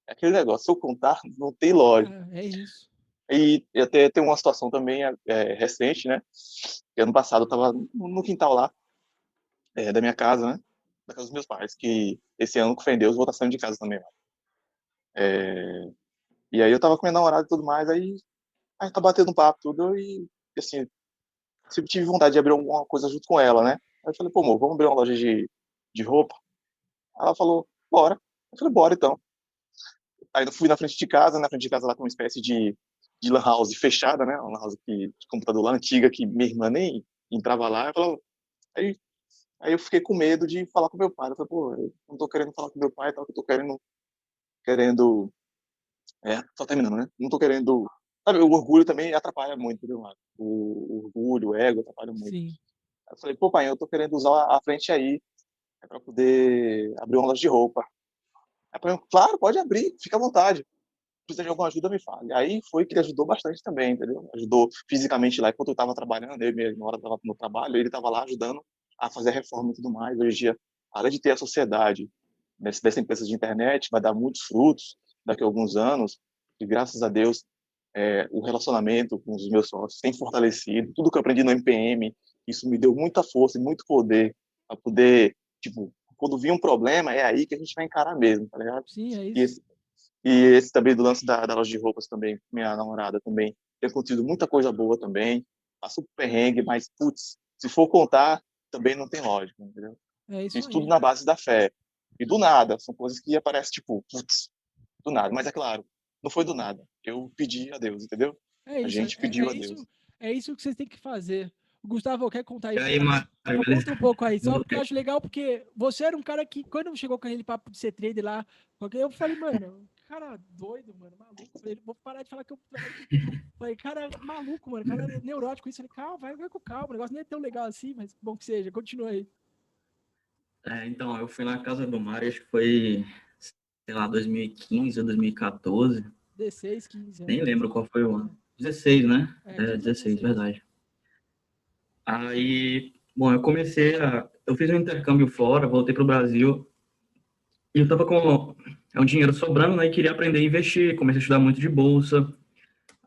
É aquele negócio, se eu contar, não tem lógica. É isso. E até tem uma situação também recente, né? Que ano passado eu estava no quintal lá, da minha casa, né? Da casa dos meus pais, que esse ano, com fé em Deus, vou estar saindo de casa também. E aí eu tava com minha namorada e tudo mais, aí tá batendo um papo tudo, e assim, sempre tive vontade de abrir alguma coisa junto com ela, né? Aí eu falei, pô, amor, vamos abrir uma loja de roupa? Ela falou, bora. Eu falei, bora então. Aí eu fui na frente de casa, lá tem uma espécie de lan house fechada, né? Uma lan house de computador lá antiga, que minha irmã nem entrava lá. Aí, aí eu fiquei com medo de falar com meu pai. Eu falei, pô, eu não tô querendo falar com meu pai, tal, que eu tô querendo, só terminando, né? Não tô querendo, sabe, o orgulho também atrapalha muito, entendeu, Marco? O orgulho, o ego atrapalha muito. Sim. Aí eu falei, pô, pai, eu tô querendo usar a frente aí, para poder abrir uma loja de roupa. Aí eu falei, claro, pode abrir, fica à vontade. Precisa de alguma ajuda, me fale. Aí foi que ele ajudou bastante também, entendeu? Ajudou fisicamente lá, enquanto eu estava trabalhando, eu e minha irmã estava no trabalho, ele estava lá ajudando a fazer a reforma e tudo mais. Hoje em dia, além de ter a sociedade dessa empresa de internet, vai dar muitos frutos daqui a alguns anos, e graças a Deus, o relacionamento com os meus sócios tem fortalecido. Tudo que eu aprendi no MPM, isso me deu muita força e muito poder para poder, tipo, quando vir um problema, é aí que a gente vai encarar mesmo, tá ligado? Sim, é E isso. esse também do lance da loja de roupas também, minha namorada também, tem acontecido muita coisa boa também, passa um perrengue, mas, putz, se for contar, também não tem lógica, entendeu? É isso Isso tudo aí. na base da fé. E do nada, são coisas que aparecem, tipo, putz, do nada. Mas é claro, não foi do nada. Eu pedi a Deus, entendeu? É A isso. gente pediu a Deus. É isso que vocês têm que fazer. Gustavo, quer contar aí? E aí, Mário, beleza? Conta um pouco aí, só porque eu acho legal, porque você era um cara que, quando chegou com aquele papo de ser trader lá, eu falei, mano, cara doido, mano, maluco. Eu falei, vou parar de falar que eu trabalho com... Falei, cara maluco, mano, cara neurótico isso. Eu falei, calma, vai com calma, o negócio nem é tão legal assim, mas bom que seja, continua aí. Então, eu fui na casa do Mário, acho que foi, sei lá, 2015 ou 2014. 16, 15 Nem anos. lembro qual foi o ano. 16, né? 15 ou 16, 16. verdade. Aí, bom, eu fiz um intercâmbio fora, voltei para o Brasil, e eu tava com um dinheiro sobrando, né, e queria aprender a investir, comecei a estudar muito de bolsa.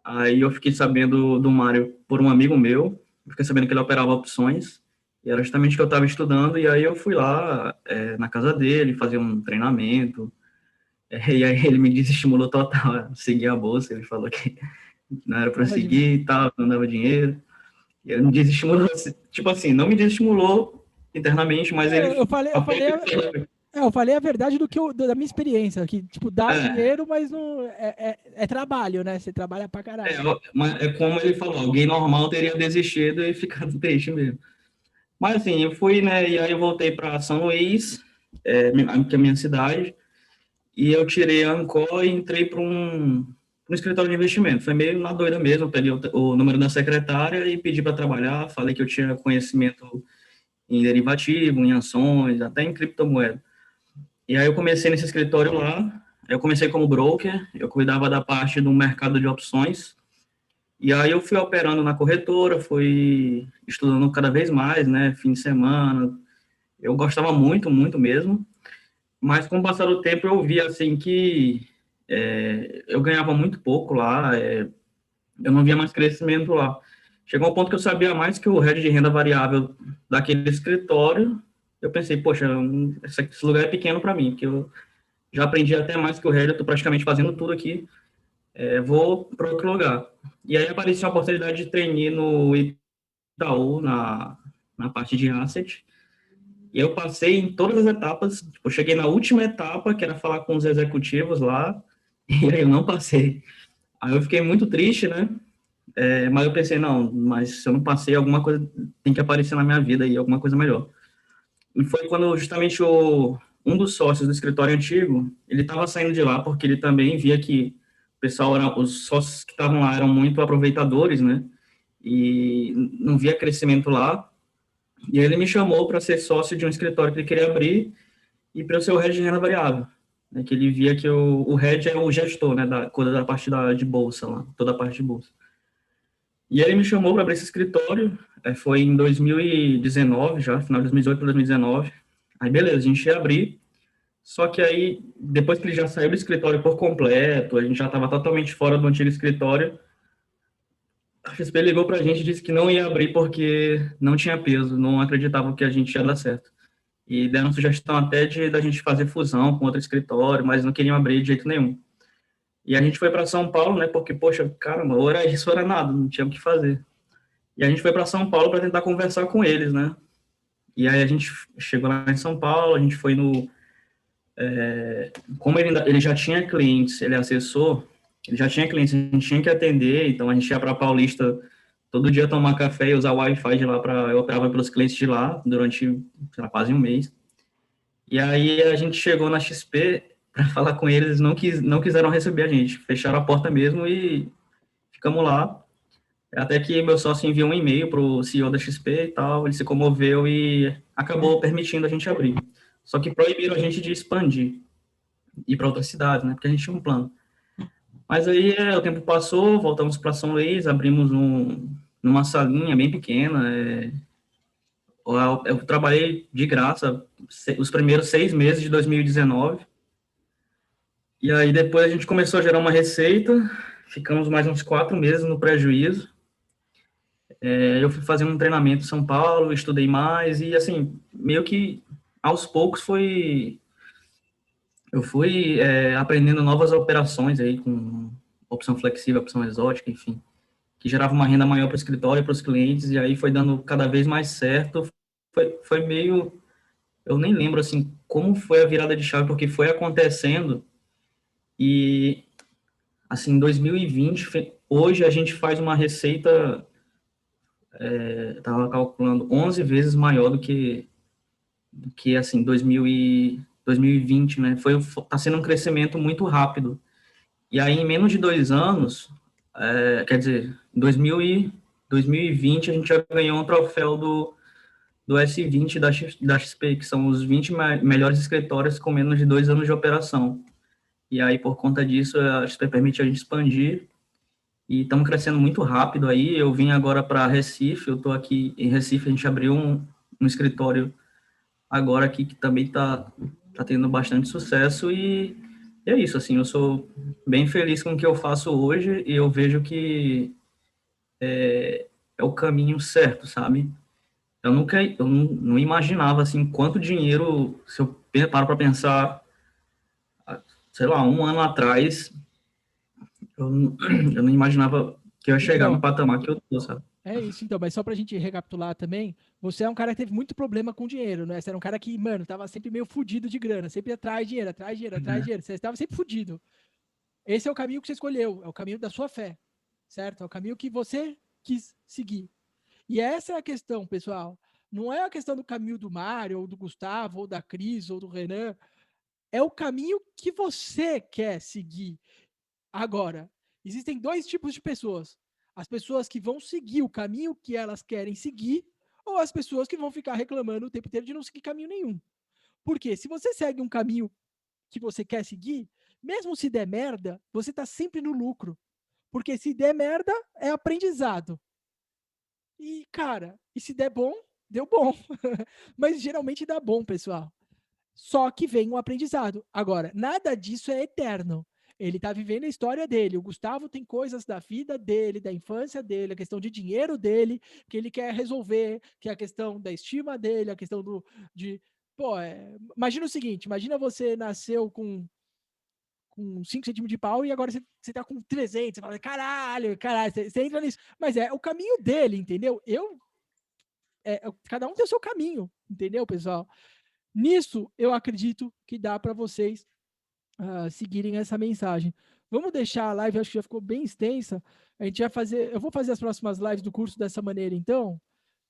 Aí eu fiquei sabendo do Mário por um amigo meu, fiquei sabendo que ele operava opções, e era justamente o que eu estava estudando, e aí eu fui lá na casa dele, fazer um treinamento, e aí ele me desestimulou total a seguir a bolsa, ele falou que não era para eu seguir e tal, não dava dinheiro, e ele me desestimulou, tipo assim, não me desestimulou internamente, mas ele... Eu falei a verdade da minha experiência, que, tipo, dá dinheiro, mas não é trabalho, né? Você trabalha pra caralho. É como ele falou, alguém normal teria desistido e ficado triste mesmo. Mas assim, eu fui, né, e aí eu voltei para São Luís, que é a minha cidade, e eu tirei a Ancor e entrei para um escritório de investimento. Foi meio na doida mesmo, eu peguei o número da secretária e pedi para trabalhar, falei que eu tinha conhecimento em derivativo, em ações, até em criptomoeda. E aí eu comecei nesse escritório lá, eu comecei como broker, eu cuidava da parte do mercado de opções, E aí eu fui operando na corretora, fui estudando cada vez mais, né, fim de semana. Eu gostava muito, muito mesmo. Mas com o passar do tempo eu vi, assim, que eu ganhava muito pouco lá, eu não via mais crescimento lá. Chegou um ponto que eu sabia mais que o head de renda variável daquele escritório. Eu pensei, poxa, esse lugar é pequeno para mim, porque eu já aprendi até mais que o head, eu estou praticamente fazendo tudo aqui, vou para outro lugar. E aí apareceu a oportunidade de trainee no Itaú, na parte de asset, e eu passei em todas as etapas, tipo, eu cheguei na última etapa, que era falar com os executivos lá, e aí eu não passei. Aí eu fiquei muito triste, né? Mas eu pensei, não, mas se eu não passei, alguma coisa tem que aparecer na minha vida aí, alguma coisa melhor. E foi quando justamente um dos sócios do escritório antigo, ele estava saindo de lá porque ele também via que o pessoal, os sócios que estavam lá eram muito aproveitadores, né? E não via crescimento lá. E aí ele me chamou para ser sócio de um escritório que ele queria abrir e para eu ser o head de renda variável. Né, que ele via que o head é o gestor, né, cuida da parte de bolsa lá, toda a parte de bolsa. E aí ele me chamou para abrir esse escritório, foi em 2019 já, final de 2018 para 2019. Aí beleza, a gente ia abrir, só que aí, depois que ele já saiu do escritório por completo, a gente já estava totalmente fora do antigo escritório, a XP ligou para a gente e disse que não ia abrir porque não tinha peso, não acreditavam que a gente ia dar certo. E deram sugestão até da gente fazer fusão com outro escritório, mas não queriam abrir de jeito nenhum. E a gente foi para São Paulo, né, porque, poxa, caramba, ou era isso ou era nada, não tinha o que fazer. E a gente foi para São Paulo para tentar conversar com eles, né? E aí a gente chegou lá em São Paulo, a gente foi no... como ele já tinha clientes, ele é assessor, ele já tinha clientes, a gente tinha que atender, então a gente ia para Paulista todo dia tomar café e usar o Wi-Fi de lá eu operava pelos clientes de lá durante, sei lá, quase um mês. E aí a gente chegou na XP para falar com eles, não quiseram receber a gente, fecharam a porta mesmo e ficamos lá. Até que meu sócio enviou um e-mail para o CEO da XP e tal, ele se comoveu e acabou permitindo a gente abrir. Só que proibiram a gente de expandir, ir para outras cidades, né? Porque a gente tinha um plano. Mas aí o tempo passou, voltamos para São Luís, abrimos numa salinha bem pequena. Eu trabalhei de graça os primeiros 6 meses de 2019. E aí depois a gente começou a gerar uma receita, ficamos mais uns 4 meses no prejuízo. Eu fui fazendo um treinamento em São Paulo, estudei mais e, assim, meio que aos poucos eu fui aprendendo novas operações aí com opção flexível, opção exótica, enfim, que gerava uma renda maior para o escritório e para os clientes e aí foi dando cada vez mais certo. Foi meio, eu nem lembro, assim, como foi a virada de chave, porque foi acontecendo e, assim, em 2020, hoje a gente faz uma receita... estava calculando 11 vezes maior do que assim, 2020, né? Tá sendo um crescimento muito rápido. E aí, em menos de 2 anos, quer dizer, em 2020, a gente já ganhou um troféu do S20 da XP, que são os 20 melhores escritórios com menos de 2 anos de operação. E aí, por conta disso, a XP permite a gente expandir e estamos crescendo muito rápido aí. Eu vim agora para Recife, eu estou aqui em Recife, a gente abriu um escritório agora aqui que também tá tendo bastante sucesso e é isso, assim, eu sou bem feliz com o que eu faço hoje e eu vejo que é o caminho certo, sabe? Eu não imaginava, assim, quanto dinheiro, se eu paro para pensar, sei lá, um ano atrás, eu não imaginava que eu ia chegar no Então, patamar que eu tô, sabe? é isso, então, mas só pra gente recapitular também, você é um cara que teve muito problema com dinheiro, né? Você era um cara que, mano, tava sempre meio fudido de grana, sempre atrás de dinheiro, atrás de dinheiro, atrás de dinheiro. Você estava sempre fudido. Esse é o caminho que você escolheu, é o caminho da sua fé, certo? É o caminho que você quis seguir. E essa é a questão, pessoal. Não é a questão do caminho do Mário, ou do Gustavo, ou da Cris, ou do Renan. É o caminho que você quer seguir. Agora, existem 2 tipos de pessoas. As pessoas que vão seguir o caminho que elas querem seguir, ou as pessoas que vão ficar reclamando o tempo inteiro de não seguir caminho nenhum. Porque se você segue um caminho que você quer seguir, mesmo se der merda, você está sempre no lucro. Porque se der merda, é aprendizado. E, cara, e se der bom, deu bom. Mas geralmente dá bom, pessoal. Só que vem um aprendizado. Agora, nada disso é eterno. Ele está vivendo a história dele. O Gustavo tem coisas da vida dele, da infância dele, a questão de dinheiro dele, que ele quer resolver, que é a questão da estima dele, a questão de... Pô, imagina o seguinte, imagina você nasceu com 5 centímetros de pau e agora você tá com 300, você fala, caralho, você entra nisso. Mas é o caminho dele, entendeu? Cada um tem o seu caminho, entendeu, pessoal? Nisso, eu acredito que dá para vocês seguirem essa mensagem. Vamos deixar a live, acho que já ficou bem extensa. Eu vou fazer as próximas lives do curso dessa maneira, então,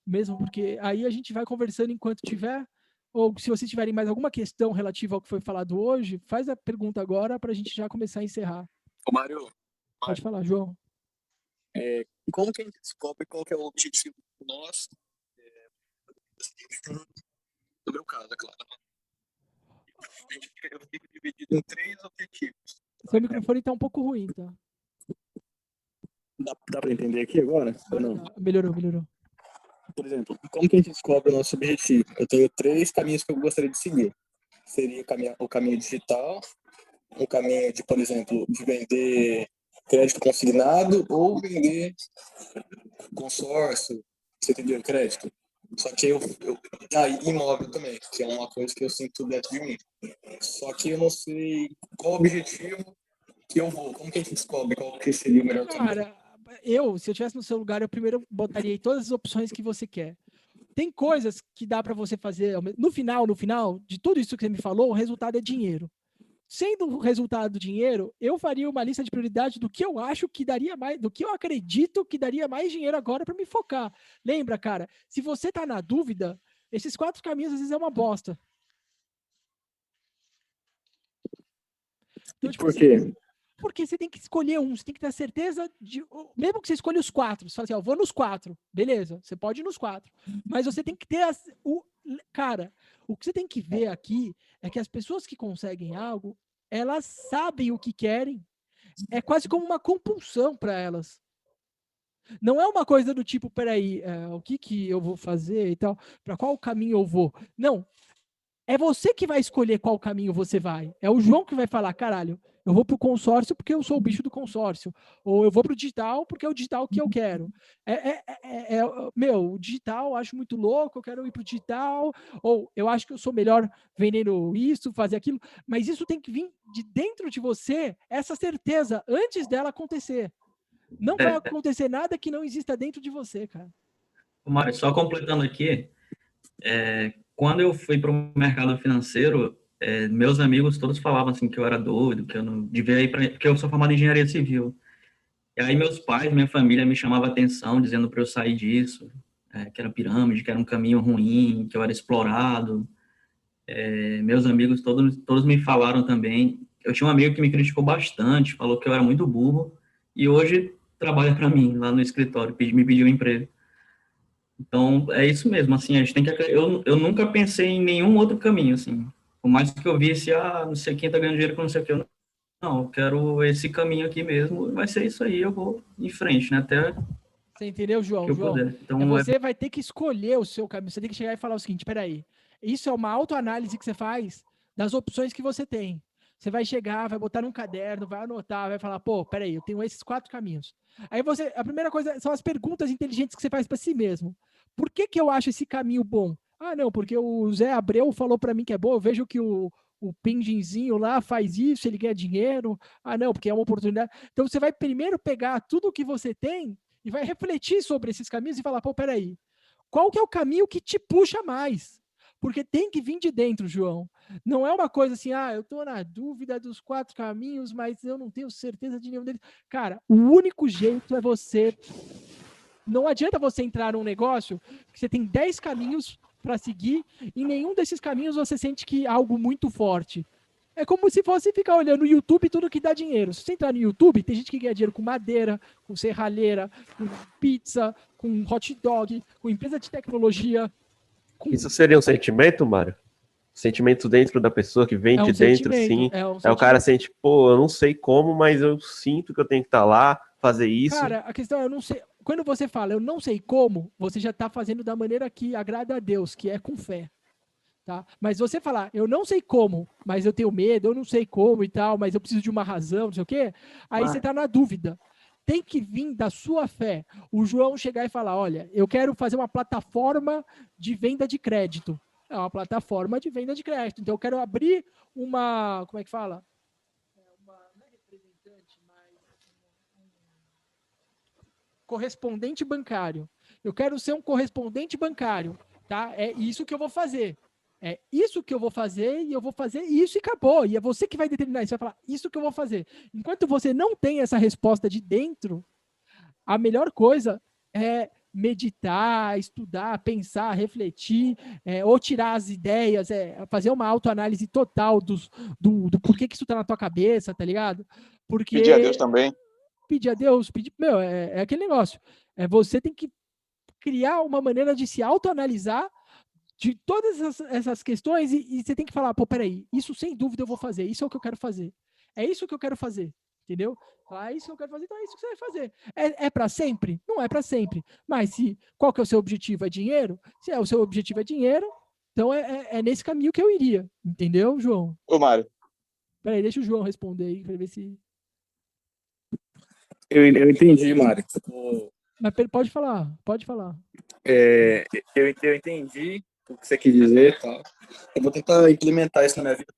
mesmo porque aí a gente vai conversando enquanto tiver, ou se vocês tiverem mais alguma questão relativa ao que foi falado hoje, faz a pergunta agora para a gente já começar a encerrar. Ô, Mário, Pode falar, João. como que a gente descobre qual que é o objetivo nosso? No meu caso, é claro. Eu fico dividido em 3 objetivos. Seu microfone está um pouco ruim, tá? Dá para entender aqui agora? Ou não? Melhorou. Por exemplo, como que a gente descobre o nosso objetivo? Eu tenho 3 caminhos que eu gostaria de seguir. Seria o caminho digital, o caminho de, por exemplo, de vender crédito consignado ou vender consórcio, você entendeu? Crédito. Só que imóvel também, que é uma coisa que eu sinto dentro de mim. Só que eu não sei qual o objetivo que eu vou. Como que a gente descobre qual que seria o melhor caminho? Cara, se eu estivesse no seu lugar, eu primeiro botaria aí todas as opções que você quer. Tem coisas que dá para você fazer. No final, de tudo isso que você me falou, o resultado é dinheiro. Sendo o resultado do dinheiro, eu faria uma lista de prioridades do que eu acho que daria mais, do que eu acredito que daria mais dinheiro agora para me focar. Lembra, cara, se você tá na dúvida, esses 4 caminhos às vezes é uma bosta. Então, Por quê? Porque você tem que escolher um, você tem que ter certeza de. Mesmo que você escolha os 4, você fala assim, ó, vou nos 4, beleza, você pode ir nos 4. Mas você tem que ter. Cara, o que você tem que ver aqui é que as pessoas que conseguem algo, elas sabem o que querem. É quase como uma compulsão para elas. Não é uma coisa do tipo, peraí, o que eu vou fazer e tal, para qual caminho eu vou. Não. É você que vai escolher qual caminho você vai. É o João que vai falar, caralho, eu vou pro consórcio porque eu sou o bicho do consórcio. Ou eu vou pro digital porque é o digital que eu quero. O digital eu acho muito louco, eu quero ir pro digital. Ou eu acho que eu sou melhor vendendo isso, fazer aquilo. Mas isso tem que vir de dentro de você, essa certeza, antes dela acontecer. Não vai acontecer nada que não exista dentro de você, cara. Mário, só completando aqui, quando eu fui para o mercado financeiro, meus amigos todos falavam assim que eu era doido, que eu não devia ir porque eu sou formado em engenharia civil. E aí meus pais, minha família me chamavam a atenção, dizendo para eu sair disso, que era pirâmide, que era um caminho ruim, que eu era explorado. Meus amigos todos me falaram também. Eu tinha um amigo que me criticou bastante, falou que eu era muito burro, e hoje trabalha para mim lá no escritório, me pediu um emprego. Então, é isso mesmo, assim, a gente tem que... Eu nunca pensei em nenhum outro caminho, assim. Por mais que eu visse, não sei quem tá ganhando dinheiro com não sei o que, eu quero esse caminho aqui mesmo, vai ser isso aí, eu vou em frente, né, até... Você entendeu, João? Então, você vai ter que escolher o seu caminho, você tem que chegar e falar o seguinte, peraí, isso é uma autoanálise que você faz das opções que você tem. Você vai chegar, vai botar num caderno, vai anotar, vai falar, pô, peraí, eu tenho esses 4 caminhos. Aí a primeira coisa são as perguntas inteligentes que você faz para si mesmo. Por que eu acho esse caminho bom? Ah, não, porque o Zé Abreu falou para mim que é bom, eu vejo que o Pinginzinho lá faz isso, ele ganha dinheiro. Ah, não, porque é uma oportunidade. Então você vai primeiro pegar tudo o que você tem e vai refletir sobre esses caminhos e falar, pô, peraí, qual que é o caminho que te puxa mais? Porque tem que vir de dentro, João. Não é uma coisa assim, eu tô na dúvida dos 4 caminhos, mas eu não tenho certeza de nenhum deles. Cara, o único jeito é você... Não adianta você entrar num negócio que você tem 10 caminhos para seguir e nenhum desses caminhos você sente que é algo muito forte. É como se fosse ficar olhando no YouTube tudo que dá dinheiro. Se você entrar no YouTube, tem gente que ganha dinheiro com madeira, com serralheira, com pizza, com hot dog, com empresa de tecnologia. Isso seria um sentimento, Mário? Sentimento dentro da pessoa que vem de dentro, sim. O cara sente, pô, eu não sei como, mas eu sinto que eu tenho que estar lá, fazer isso. Cara, a questão é, eu não sei. Quando você fala, eu não sei como, você já está fazendo da maneira que agrada a Deus, que é com fé. Tá? Mas você falar, eu não sei como, mas eu tenho medo, eu não sei como e tal, mas eu preciso de uma razão, não sei o quê, aí você está na dúvida. Tem que vir da sua fé. O João chegar e falar, olha, eu quero fazer uma plataforma de venda de crédito. É uma plataforma de venda de crédito. Então eu quero abrir uma, como é que fala? Não é representante, mas correspondente bancário. Eu quero ser um correspondente bancário, tá? É isso que eu vou fazer. É isso que eu vou fazer e eu vou fazer isso e acabou. E é você que vai determinar isso. Vai falar, isso que eu vou fazer. Enquanto você não tem essa resposta de dentro, a melhor coisa é meditar, estudar, pensar, refletir, ou tirar as ideias, fazer uma autoanálise total do porquê que isso tá na tua cabeça, tá ligado? Porque Pedir a Deus também. pedir a Deus, meu, é aquele negócio. Você tem que criar uma maneira de se autoanalisar de todas essas questões e você tem que falar, pô, peraí, isso sem dúvida eu vou fazer, isso é o que eu quero fazer. É isso que eu quero fazer, entendeu? É isso que eu quero fazer, então é isso que você vai fazer. É para sempre? Não é para sempre. Mas qual que é o seu objetivo? É dinheiro? Se o seu objetivo é dinheiro, então é nesse caminho que eu iria, entendeu, João? Ô, Mário, Peraí, deixa o João responder aí, para ver se... Eu entendi, Mário. Mas pode falar, pode falar. Eu entendi o que você quis dizer, tá? Eu vou tentar implementar isso na minha vida,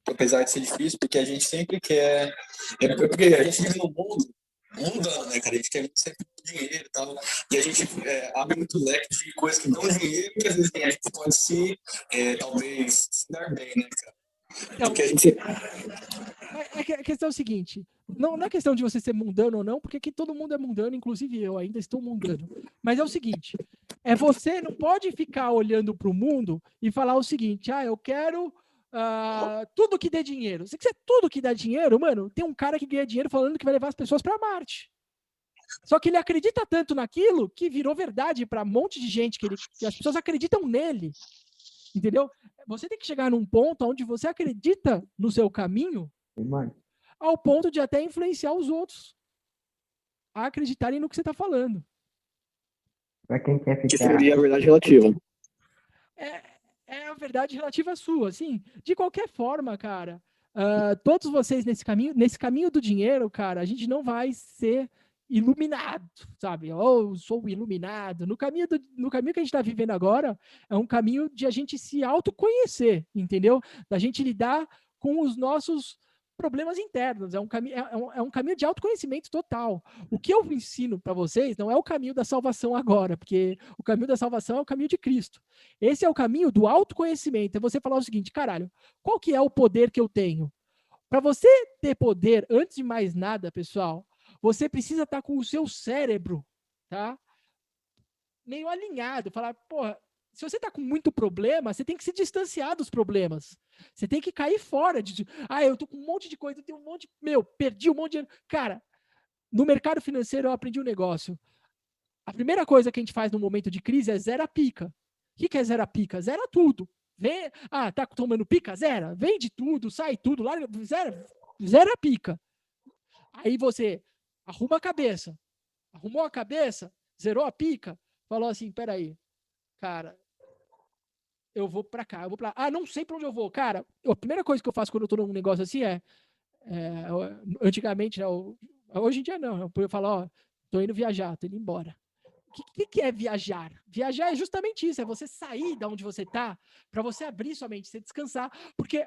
apesar de ser difícil, porque a gente sempre quer. Porque a gente vive num mundo mundano, né, cara? A gente quer sempre dinheiro e tal. E a gente abre muito leque de coisas que dão dinheiro e às vezes a gente pode talvez, se dar bem, né, cara? Porque a gente. A questão é o seguinte, não é questão de você ser mundano ou não, porque aqui todo mundo é mundano, inclusive eu ainda estou mundano. Mas é o seguinte, você não pode ficar olhando para o mundo e falar o seguinte, eu quero tudo que dê dinheiro. Se quiser tudo que dá dinheiro, mano, tem um cara que ganha dinheiro falando que vai levar as pessoas para Marte. Só que ele acredita tanto naquilo que virou verdade para um monte de gente, que as pessoas acreditam nele. Entendeu? Você tem que chegar num ponto onde você acredita no seu caminho, ao ponto de até influenciar os outros a acreditarem no que você está falando. Para quem quer Que ficar. seria a verdade relativa. É a verdade relativa sua, assim. De qualquer forma, cara, todos vocês nesse caminho do dinheiro, cara, a gente não vai ser iluminado, sabe? Oh, sou iluminado. No caminho que a gente está vivendo agora, é um caminho de a gente se autoconhecer, entendeu? Da gente lidar com os nossos problemas internos. É um caminho de autoconhecimento total. O que eu ensino para vocês não é o caminho da salvação agora, porque o caminho da salvação é o caminho de Cristo. Esse é o caminho do autoconhecimento. É você falar o seguinte, caralho, qual que é o poder que eu tenho? Para você ter poder, antes de mais nada, pessoal, você precisa estar com o seu cérebro, tá? Meio alinhado. Falar, porra, se você está com muito problema, você tem que se distanciar dos problemas. Você tem que cair fora de... eu tô com um monte de coisa, eu tenho um monte... perdi um monte de dinheiro. Cara, no mercado financeiro eu aprendi um negócio. A primeira coisa que a gente faz no momento de crise é zero a pica. O que é zero a pica? Zera tudo. Tá tomando pica? Zera. Vende tudo, sai tudo, larga, zero a pica. Aí você arruma a cabeça. Arrumou a cabeça, zerou a pica, falou assim, peraí, cara, eu vou pra cá, eu vou pra... não sei pra onde eu vou. Cara, a primeira coisa que eu faço quando eu tô num negócio assim antigamente, né, hoje em dia não, eu falo, tô indo viajar, tô indo embora. O que é viajar? Viajar é justamente isso, é você sair da onde você está para você abrir sua mente, você descansar, porque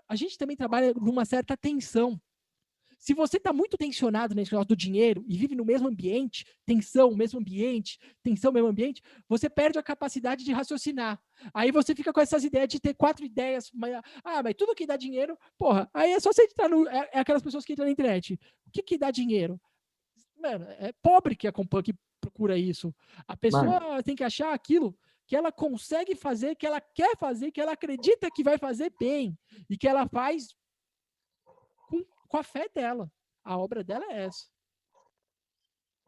a gente também trabalha numa certa tensão. Se você está muito tensionado nesse negócio do dinheiro e vive no mesmo ambiente, tensão, mesmo ambiente, você perde a capacidade de raciocinar. Aí você fica com essas ideias de ter 4 ideias, mas tudo que dá dinheiro, porra, aí é só você entrar aquelas pessoas que entram na internet. O que dá dinheiro? Mano, é pobre que acompanha, que procura isso. A pessoa tem que achar aquilo que ela consegue fazer, que ela quer fazer, que ela acredita que vai fazer bem e que ela faz com a fé dela. A obra dela é essa.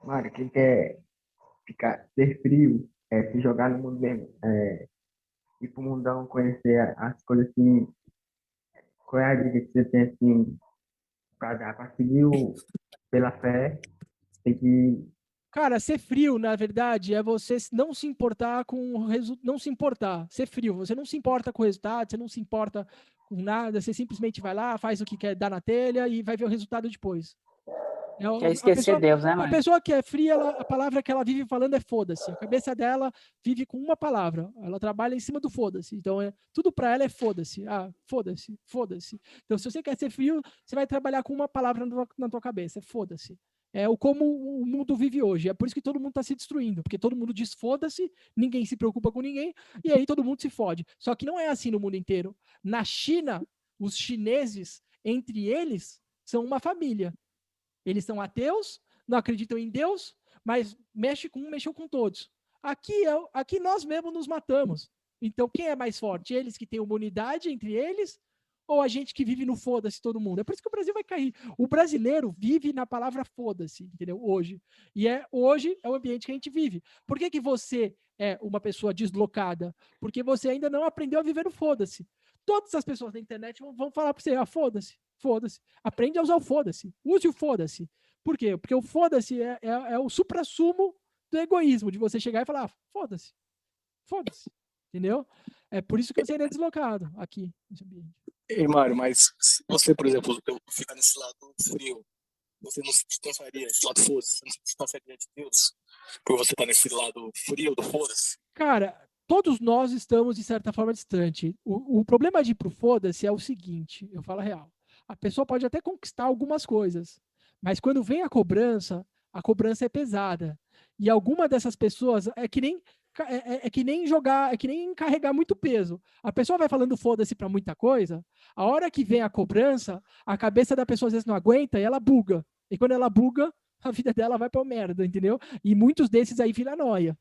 Mário, quem quer ser frio, se jogar no mundo mesmo, ir pro mundão, conhecer as coisas assim, qual é a dica que você tem assim, para dar, para seguir pela fé tem que... Cara, ser frio, na verdade, é você não se importar com o resultado. Não se importar. Ser frio. Você não se importa com o resultado, você não se importa com nada, você simplesmente vai lá, faz o que quer dar na telha e vai ver o resultado depois. Quer esquecer Deus, né, A mano? pessoa que é fria, a palavra que ela vive falando é foda-se. A cabeça dela vive com uma palavra. Ela trabalha em cima do foda-se. Então, tudo para ela é foda-se. Ah, foda-se, foda-se. Então, se você quer ser frio, você vai trabalhar com uma palavra na tua cabeça. É foda-se. É como o mundo vive hoje. É por isso que todo mundo está se destruindo. Porque todo mundo diz foda-se, ninguém se preocupa com ninguém, e aí todo mundo se fode. Só que não é assim no mundo inteiro. Na China, os chineses, entre eles, são uma família. Eles são ateus, não acreditam em Deus, mas mexeu com todos. Aqui nós mesmos nos matamos. Então, quem é mais forte? Eles que têm imunidade entre eles ou a gente que vive no foda-se todo mundo? É por isso que o Brasil vai cair. O brasileiro vive na palavra foda-se, entendeu? Hoje. E hoje é o ambiente que a gente vive. Por que você é uma pessoa deslocada? Porque você ainda não aprendeu a viver no foda-se. Todas as pessoas da internet vão falar para você, foda-se, foda-se. Aprende a usar o foda-se. Use o foda-se. Por quê? Porque o foda-se é o suprassumo do egoísmo, de você chegar e falar, foda-se, foda-se. Entendeu? É por isso que você ainda é deslocado aqui, nesse ambiente. Ei, Mário, mas se você, por exemplo, ficar nesse lado frio, você não se distanciaria, esse lado foda-se, você não se distanciaria de Deus? Por você estar nesse lado frio do foda-se? Cara, todos nós estamos, de certa forma, distante. O problema de ir pro foda-se é o seguinte, eu falo a real. A pessoa pode até conquistar algumas coisas, mas quando vem a cobrança é pesada. E alguma dessas pessoas é que nem jogar, é que nem carregar muito peso. A pessoa vai falando foda-se para muita coisa, a hora que vem a cobrança, a cabeça da pessoa às vezes não aguenta e ela buga. E quando ela buga, a vida dela vai pra merda, entendeu? E muitos desses aí viram noia.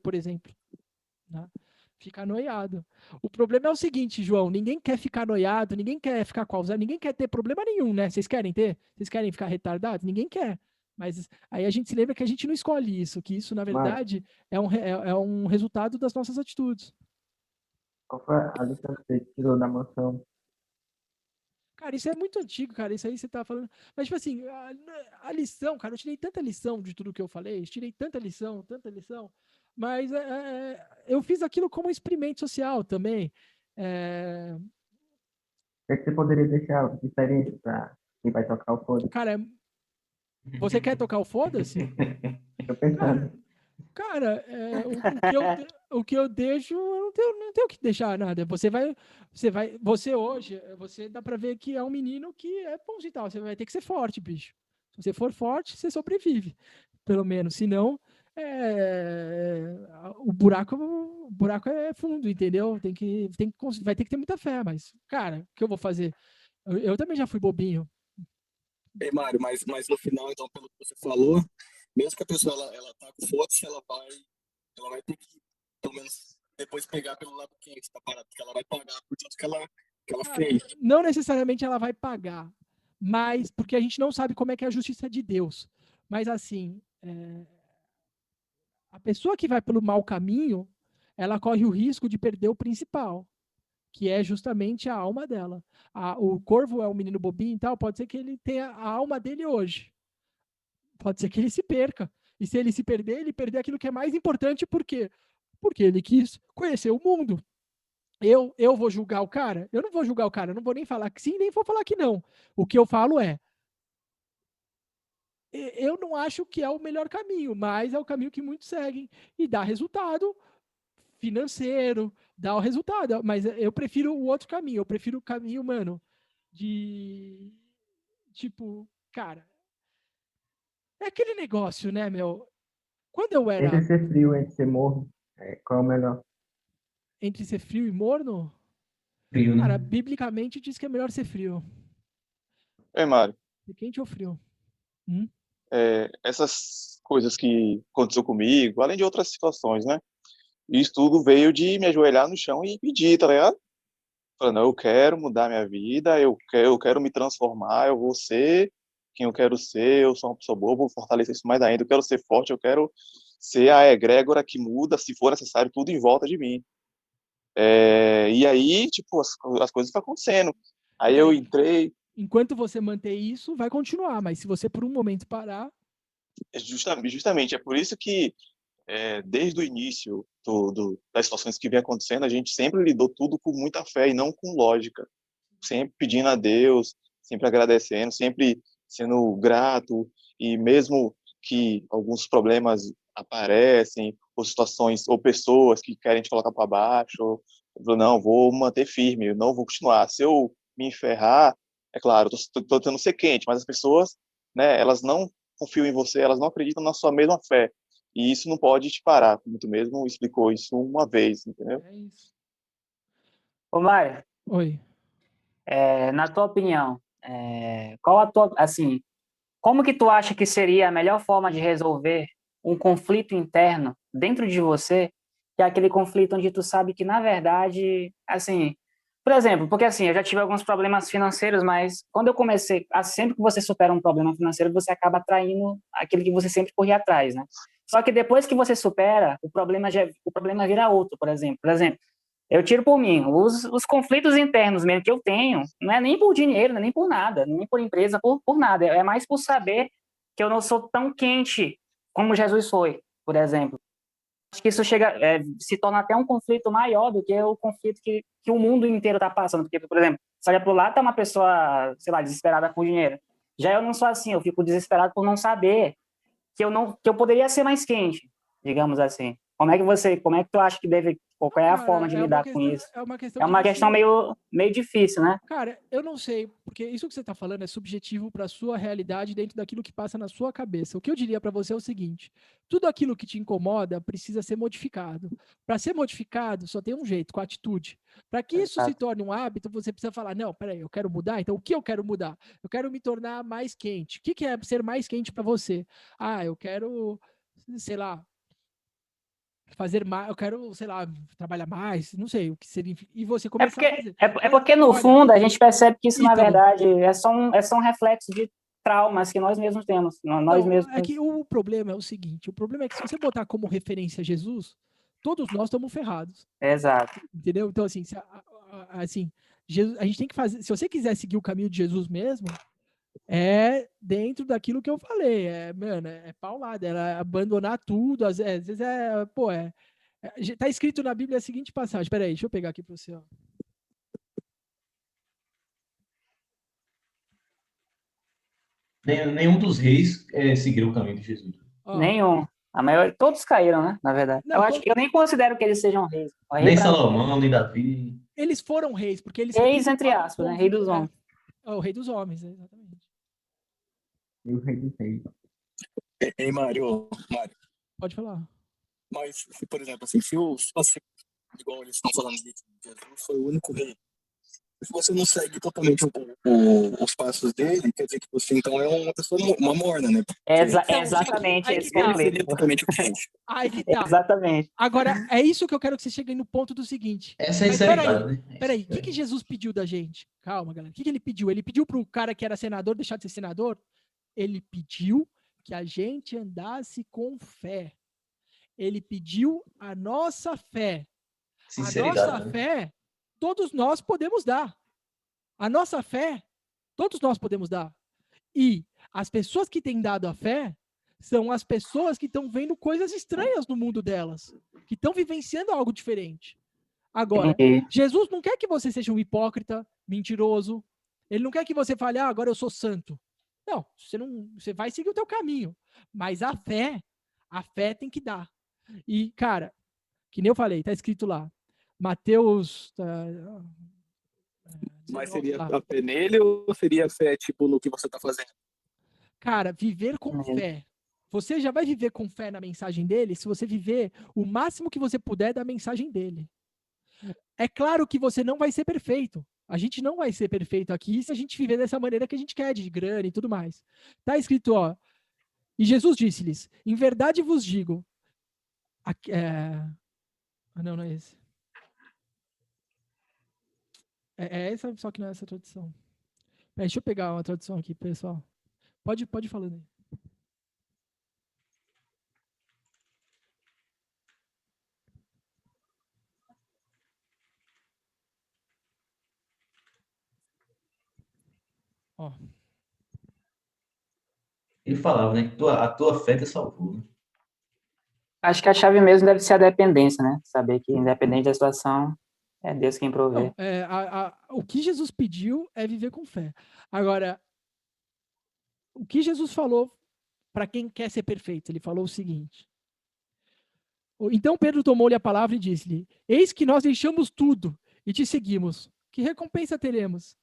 Por exemplo. Né? Ficar noiado. O problema é o seguinte, João, ninguém quer ficar noiado, ninguém quer ficar com Alzheimer, ninguém quer ter problema nenhum, né? Vocês querem ter? Vocês querem ficar retardados? Ninguém quer. Mas aí a gente se lembra que a gente não escolhe isso, que isso, na verdade, é um resultado das nossas atitudes. Qual foi a lição que você tirou da mansão? Cara, isso é muito antigo, cara. Isso aí você tá falando. Mas, tipo assim, a lição, cara, eu tirei tanta lição de tudo que eu falei, tirei tanta lição, mas eu fiz aquilo como um experimento social também. O que você poderia deixar de diferente para quem vai tocar o foda? Cara, você quer tocar o foda-se? Tô pensando. Cara, o que eu deixo, eu não tenho que deixar nada. Você hoje, você dá pra ver que é um menino que é bonzinho e tal. Você vai ter que ser forte, bicho. Se você for forte, você sobrevive, pelo menos. Senão, o buraco é fundo, entendeu? Vai ter que ter muita fé, mas, cara, o que eu vou fazer? Eu também já fui bobinho. Ei, Mário, mas no final, então, pelo que você falou, mesmo que a pessoa ela tá com foda-se, ela vai ter que, pelo menos, depois pegar pelo lado quente da parada, porque ela vai pagar por tudo que ela fez. Não necessariamente ela vai pagar, mas porque a gente não sabe como é que é a justiça de Deus. Mas assim, a pessoa que vai pelo mau caminho, ela corre o risco de perder o principal, que é justamente a alma dela. O corvo é um menino bobinho e tal, pode ser que ele tenha a alma dele hoje. Pode ser que ele se perca. E se ele se perder, ele perder aquilo que é mais importante, por quê? Porque ele quis conhecer o mundo. Eu vou julgar o cara? Eu não vou julgar o cara, eu não vou nem falar que sim, nem vou falar que não. O que eu falo é, eu não acho que é o melhor caminho, mas é o caminho que muitos seguem e dá resultado financeiro, dá o resultado, mas eu prefiro o outro caminho, eu prefiro o caminho, mano, de tipo, cara, é aquele negócio, né, meu? Quando eu era Entre ser frio e ser morno, qual é o melhor? entre ser frio e morno, Frio, né? cara, biblicamente diz que é melhor ser frio. Ei, Mário, Ser quente ou frio? essas coisas que aconteceu comigo, além de outras situações, né? Isso tudo veio de me ajoelhar no chão e pedir, tá ligado? Falando, eu quero mudar minha vida, eu quero me transformar, eu vou ser quem eu quero ser, eu sou uma pessoa boa, vou fortalecer isso mais ainda, eu quero ser forte, eu quero ser a egrégora que muda, se for necessário, tudo em volta de mim. E aí, tipo, as coisas foram acontecendo. Aí eu entrei Enquanto você manter isso, vai continuar, mas se você por um momento parar, Justamente, é por isso que desde o início das situações que vem acontecendo, a gente sempre lidou tudo com muita fé e não com lógica. Sempre pedindo a Deus, sempre agradecendo, sempre sendo grato, e mesmo que alguns problemas aparecem, ou situações, ou pessoas que querem te colocar para baixo, eu falo, não, vou manter firme, eu não vou continuar. Se eu me enferrar, é claro, estou tentando ser quente, mas as pessoas, né, elas não confiam em você, elas não acreditam na sua mesma fé. E isso não pode te parar, como tu mesmo explicou isso uma vez, entendeu? é isso. Ô, Mário, Oi. na tua opinião, qual a tua, assim, como que tu acha que seria a melhor forma de resolver um conflito interno dentro de você, que é aquele conflito onde tu sabe que, na verdade, assim, por exemplo, porque assim, eu já tive alguns problemas financeiros, mas quando eu comecei, sempre que você supera um problema financeiro, você acaba atraindo aquele que você sempre corria atrás, né? Só que depois que você supera, o problema vira outro, por exemplo. Por exemplo, eu tiro por mim. Os conflitos internos mesmo que eu tenho, não é nem por dinheiro, não é nem por nada, nem por empresa, por nada. É mais por saber que eu não sou tão quente como Jesus foi, por exemplo. Acho que isso se torna até um conflito maior do que o conflito que o mundo inteiro está passando. Porque, por exemplo, se olha para o lado, tá uma pessoa, sei lá, desesperada por dinheiro. Já eu não sou assim, eu fico desesperado por não saber que eu poderia ser mais quente, digamos assim. Como é que tu acha que qual é a Cara, forma de lidar com isso? é uma questão É de uma questão você. meio difícil, né? Cara, eu não sei, porque isso que você está falando é subjetivo para a sua realidade dentro daquilo que passa na sua cabeça. O que eu diria para você é o seguinte: tudo aquilo que te incomoda precisa ser modificado. Para ser modificado, só tem um jeito, com atitude. Para que isso se Exato. torne um hábito, você precisa falar: não, peraí, eu quero mudar. Então, o que eu quero mudar? Eu quero me tornar mais quente. O que é ser mais quente para você? Ah, eu quero, sei lá, fazer mais, eu quero, sei lá, trabalhar mais, não sei o que seria, e você É começar porque, a fazer. é Mas, porque no olha, fundo, a gente percebe que isso, na Ítalo, verdade, é só um reflexo de traumas que nós mesmos temos. Nós não, mesmos. é que o problema é o seguinte, o problema é que se você botar como referência Jesus, todos nós estamos ferrados, Exato. entendeu? Então, assim, assim, Jesus, a gente tem que fazer, se você quiser seguir o caminho de Jesus mesmo, é dentro daquilo que eu falei, mano, é paulada, é abandonar tudo, às vezes pô, tá escrito na Bíblia a seguinte passagem, peraí, deixa eu pegar aqui para você, ó. Nenhum dos reis seguiram o caminho de Jesus. Ó, Nenhum. A maioria, todos caíram, né? Na verdade. Eu não, acho que eu nem considero que eles sejam reis. O rei Nem para mim Salomão, nem Davi. eles foram reis, porque eles é reis, entre representavam o aspas, né? Rei povo. dos homens. O rei dos homens, exatamente. E o rei dos reis. Ei, Mário, Pode falar. mas, por exemplo, assim, se igual eles estão falando de Jesus foi o único rei, se você não segue totalmente os passos dele, quer dizer que você então é uma pessoa, uma morna, né? É, Porque Então, só que exatamente aí que esse tá. ele conflito. seria totalmente o quente. Aí que tá. Exatamente. Agora, é isso que eu quero que você chegue no ponto do seguinte. Essa é a Mas peraí, sinceridade, né? peraí. O que Jesus pediu da gente? Calma, galera. O que ele pediu? Ele pediu pro cara que era senador deixar de ser senador? Ele pediu que a gente andasse com fé. Ele pediu a nossa fé. A nossa Sinceridade, né? fé, todos nós podemos dar. A nossa fé, todos nós podemos dar. E as pessoas que têm dado a fé são as pessoas que estão vendo coisas estranhas no mundo delas, que estão vivenciando algo diferente. Agora, Entendi. Jesus não quer que você seja um hipócrita, mentiroso. Ele não quer que você fale, agora eu sou santo. Não, você vai seguir o teu caminho. Mas a fé tem que dar. E, cara, que nem eu falei, tá escrito lá. Mateus Mas 19 seria lá. a fé nele ou seria a fé, tipo, no que você tá fazendo? Cara, viver com fé. Você já vai viver com fé na mensagem dele se você viver o máximo que você puder da mensagem dele. É claro que você não vai ser perfeito. A gente não vai ser perfeito aqui se a gente viver dessa maneira que a gente quer, de grana e tudo mais. Tá escrito, ó. E Jesus disse-lhes: em verdade vos digo. Não, não é esse. É essa, só que não é essa tradução. Deixa eu pegar uma tradução aqui, pessoal. Pode ir falando aí. Ó, Ele falava, né? Que a tua fé te salvou, né? Acho que a chave mesmo deve ser a dependência, né? Saber que, independente da situação, é Deus quem provê. não, o que Jesus pediu é viver com fé. Agora, o que Jesus falou para quem quer ser perfeito? Ele falou o seguinte: então Pedro tomou-lhe a palavra e disse-lhe: Eis que nós deixamos tudo e te seguimos. Que recompensa teremos?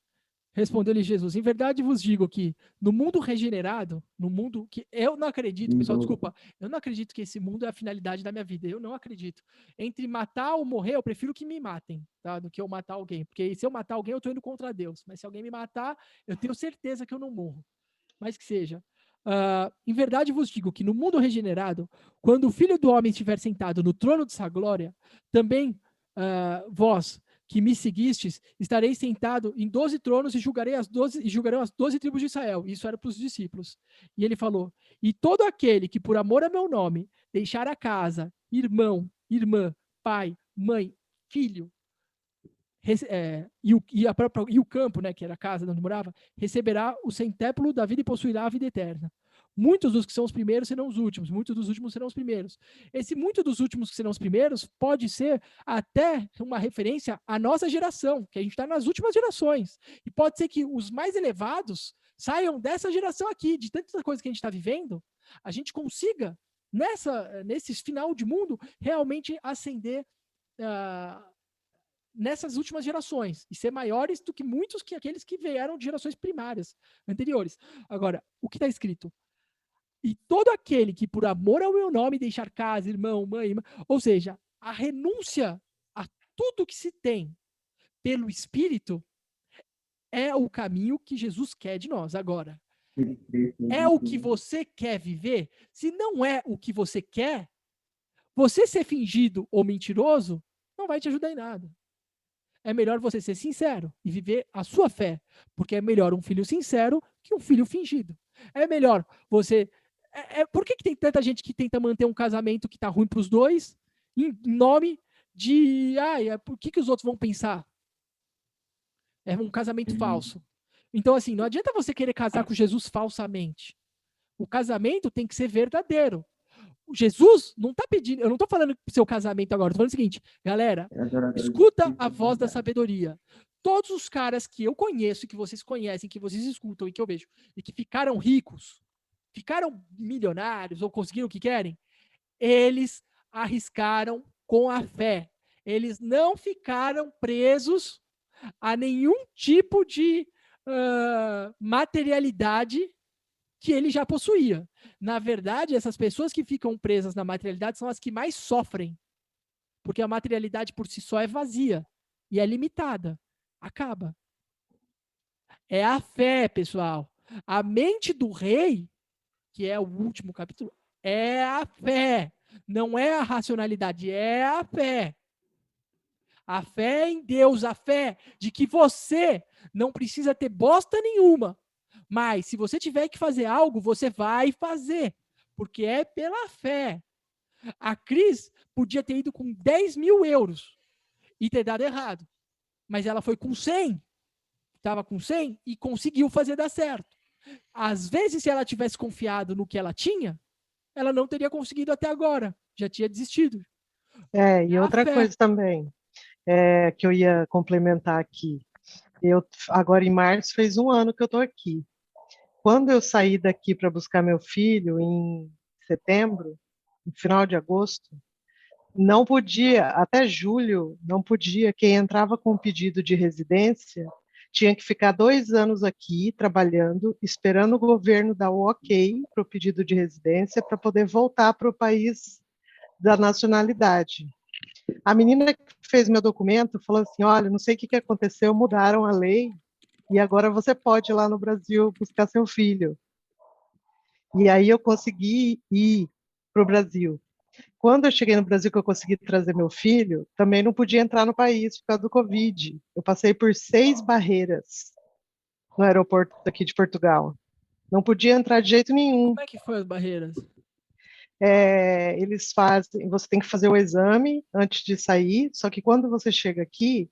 Respondeu-lhe Jesus: Em verdade vos digo que no mundo regenerado, no mundo que eu não acredito, pessoal, desculpa, eu não acredito que esse mundo é a finalidade da minha vida. Eu não acredito. Entre matar ou morrer, eu prefiro que me matem, tá? Do que eu matar alguém. Porque se eu matar alguém, eu estou indo contra Deus. Mas se alguém me matar, eu tenho certeza que eu não morro. Mas que seja. Em verdade vos digo que no mundo regenerado, quando o Filho do Homem estiver sentado no trono de sua glória, também vós que me seguistes, estareis sentado em 12 tronos e julgarão as 12 tribos de Israel. Isso era para os discípulos. E ele falou: e todo aquele que por amor a meu nome deixar a casa, irmão, irmã, pai, mãe, filho, e o campo, né, que era a casa onde morava, receberá o centéplo da vida e possuirá a vida eterna. Muitos dos que são os primeiros serão os últimos, muitos dos últimos serão os primeiros. Esse muito dos últimos que serão os primeiros pode ser até uma referência à nossa geração, que a gente está nas últimas gerações. E pode ser que os mais elevados saiam dessa geração aqui, de tanta coisa que a gente está vivendo, a gente consiga, nesse final de mundo, realmente ascender nessas últimas gerações e ser maiores do que muitos que aqueles que vieram de gerações primárias, anteriores. Agora, o que está escrito? E todo aquele que por amor ao meu nome deixar casa, irmão, mãe, irmã, ou seja, a renúncia a tudo que se tem pelo Espírito é o caminho que Jesus quer de nós. Agora, é o que você quer viver? Se não é o que você quer, você ser fingido ou mentiroso não vai te ajudar em nada. É melhor você ser sincero e viver a sua fé, porque é melhor um filho sincero que um filho fingido. É melhor você... por que tem tanta gente que tenta manter um casamento que tá ruim para os dois, em nome de... por que os outros vão pensar? É um casamento falso. Então, assim, não adianta você querer casar com Jesus falsamente. O casamento tem que ser verdadeiro. Jesus não está pedindo, eu não estou falando pro seu casamento agora, estou falando o seguinte, galera, escuta a voz da sabedoria. Todos os caras que eu conheço, que vocês conhecem, que vocês escutam e que eu vejo, e que ficaram ricos, ficaram milionários ou conseguiram o que querem, eles arriscaram com a fé. Eles não ficaram presos a nenhum tipo de materialidade que ele já possuía. Na verdade, essas pessoas que ficam presas na materialidade são as que mais sofrem, porque a materialidade por si só é vazia e é limitada. Acaba. É a fé, pessoal. A mente do rei, que é o último capítulo, é a fé. Não é a racionalidade, é a fé. A fé em Deus, a fé de que você não precisa ter bosta nenhuma. Mas se você tiver que fazer algo, você vai fazer. Porque é pela fé. A Cris podia ter ido com 10 mil euros e ter dado errado. Mas ela foi com 100. Estava com 100 e conseguiu fazer dar certo. Às vezes, se ela tivesse confiado no que ela tinha, ela não teria conseguido até agora. Já tinha desistido. E outra coisa também, que eu ia complementar aqui. Agora, em março, fez 1 ano que eu estou aqui. Quando eu saí daqui para buscar meu filho, em setembro, no final de agosto, não podia, até julho, não podia, quem entrava com pedido de residência tinha que ficar 2 anos aqui trabalhando, esperando o governo dar o ok para o pedido de residência para poder voltar para o país da nacionalidade. A menina que fez meu documento falou assim, olha, não sei o que aconteceu, mudaram a lei e agora você pode ir lá no Brasil buscar seu filho. E aí eu consegui ir para o Brasil. Quando eu cheguei no Brasil, que eu consegui trazer meu filho, também não podia entrar no país por causa do Covid. Eu passei por 6 barreiras no aeroporto daqui de Portugal. Não podia entrar de jeito nenhum. Como é que foi as barreiras? Eles fazem, você tem que fazer o exame antes de sair, só que quando você chega aqui,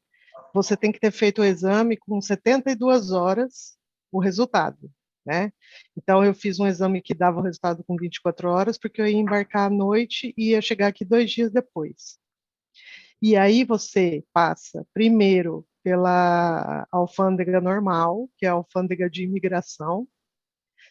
você tem que ter feito o exame com 72 horas o resultado, né? Então, eu fiz um exame que dava o resultado com 24 horas, porque eu ia embarcar à noite e ia chegar aqui 2 dias depois. E aí você passa primeiro pela alfândega normal, que é a alfândega de imigração.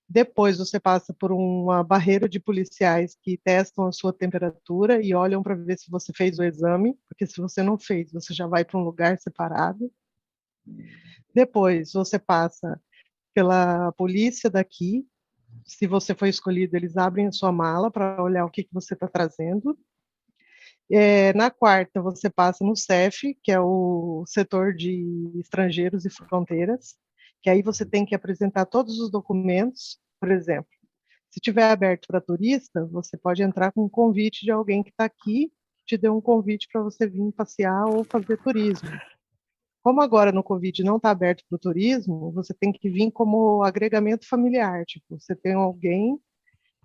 Depois você passa por uma barreira de policiais que testam a sua temperatura e olham para ver se você fez o exame, porque se você não fez, você já vai para um lugar separado. Depois você passa pela polícia daqui. Se você foi escolhido, eles abrem a sua mala para olhar o que você está trazendo. Na quarta, você passa no CEF, que é o setor de estrangeiros e fronteiras, que aí você tem que apresentar todos os documentos. Por exemplo, se tiver aberto para turista, você pode entrar com um convite de alguém que está aqui, te deu um convite para você vir passear ou fazer turismo. Como agora no Covid não está aberto para o turismo, você tem que vir como agregamento familiar. Tipo, você tem alguém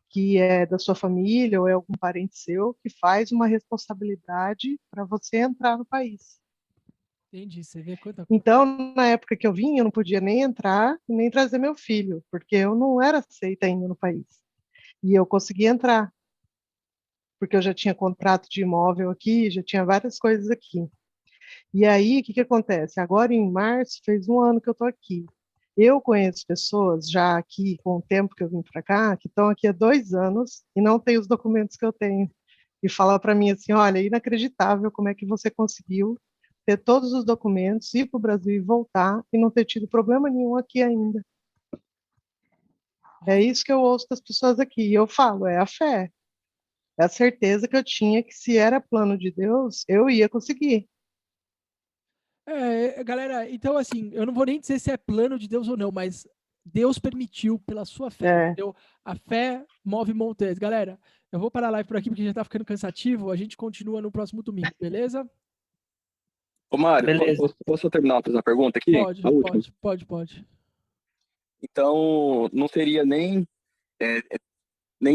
que é da sua família ou é algum parente seu que faz uma responsabilidade para você entrar no país. Entendi, você vê quanta coisa. Então, na época que eu vim, eu não podia nem entrar, nem trazer meu filho, porque eu não era aceita ainda no país. E eu consegui entrar, porque eu já tinha contrato de imóvel aqui, já tinha várias coisas aqui. E aí, o que acontece? Agora, em março, fez 1 ano que eu estou aqui. Eu conheço pessoas já aqui, com o tempo que eu vim para cá, que estão aqui há 2 anos e não têm os documentos que eu tenho. E fala para mim assim, olha, é inacreditável como é que você conseguiu ter todos os documentos, ir para o Brasil e voltar e não ter tido problema nenhum aqui ainda. É isso que eu ouço das pessoas aqui. E eu falo, é a fé. É a certeza que eu tinha que se era plano de Deus, eu ia conseguir. Galera, então assim, eu não vou nem dizer se é plano de Deus ou não, mas Deus permitiu pela sua fé, entendeu? A fé move montanhas. Galera, eu vou parar a live por aqui porque já tá ficando cansativo, a gente continua no próximo domingo, beleza? Ô, Mário, Beleza. posso terminar fazendo uma pergunta aqui? A última. Pode. Então, não seria nem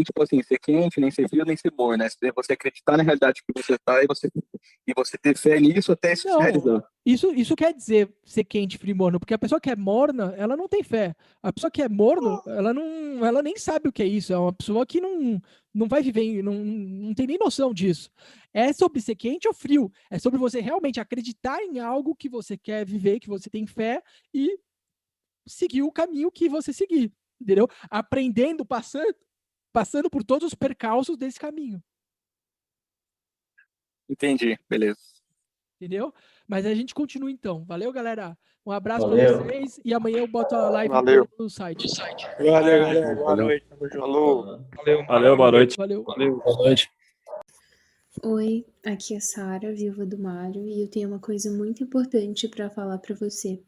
tipo assim, ser quente, nem ser frio, nem ser morno, né? Você acreditar na realidade que você tá e você ter fé nisso até isso se Não, realizar. isso quer dizer ser quente, frio e morno, porque a pessoa que é morna, ela não tem fé. A pessoa que é morno, ela nem sabe o que é isso. É uma pessoa que não vai viver, não tem nem noção disso. É sobre ser quente ou frio. É sobre você realmente acreditar em algo que você quer viver, que você tem fé e seguir o caminho que você seguir, entendeu? Aprendendo, passando por todos os percalços desse caminho. Entendi, beleza. Entendeu? Mas a gente continua então. Valeu, galera. Um abraço para Valeu. vocês e amanhã eu boto a live Valeu. no site. Valeu, galera. Boa Valeu. noite. Tamo junto. Falou. Valeu, boa noite. Valeu. Valeu. Boa noite. Oi, aqui é Sara, viúva do Mário, e eu tenho uma coisa muito importante para falar para você.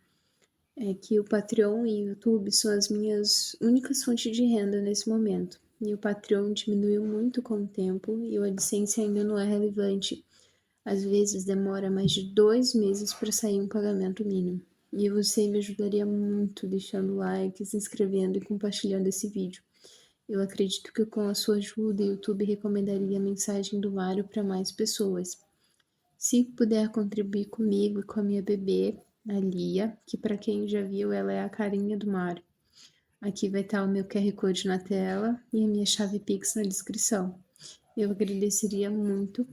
É que o Patreon e o YouTube são as minhas únicas fontes de renda nesse momento. E o Patreon diminuiu muito com o tempo e o AdSense ainda não é relevante. Às vezes demora mais de 2 meses para sair um pagamento mínimo. E você me ajudaria muito deixando like, se inscrevendo e compartilhando esse vídeo. Eu acredito que com a sua ajuda, o YouTube recomendaria a mensagem do Mário para mais pessoas. Se puder contribuir comigo e com a minha bebê, a Lia, que para quem já viu, ela é a carinha do Mário. Aqui vai estar o meu QR Code na tela e a minha chave Pix na descrição. Eu agradeceria muito.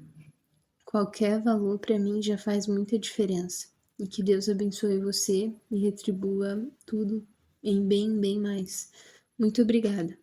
Qualquer valor para mim já faz muita diferença. E que Deus abençoe você e retribua tudo em bem mais. Muito obrigada.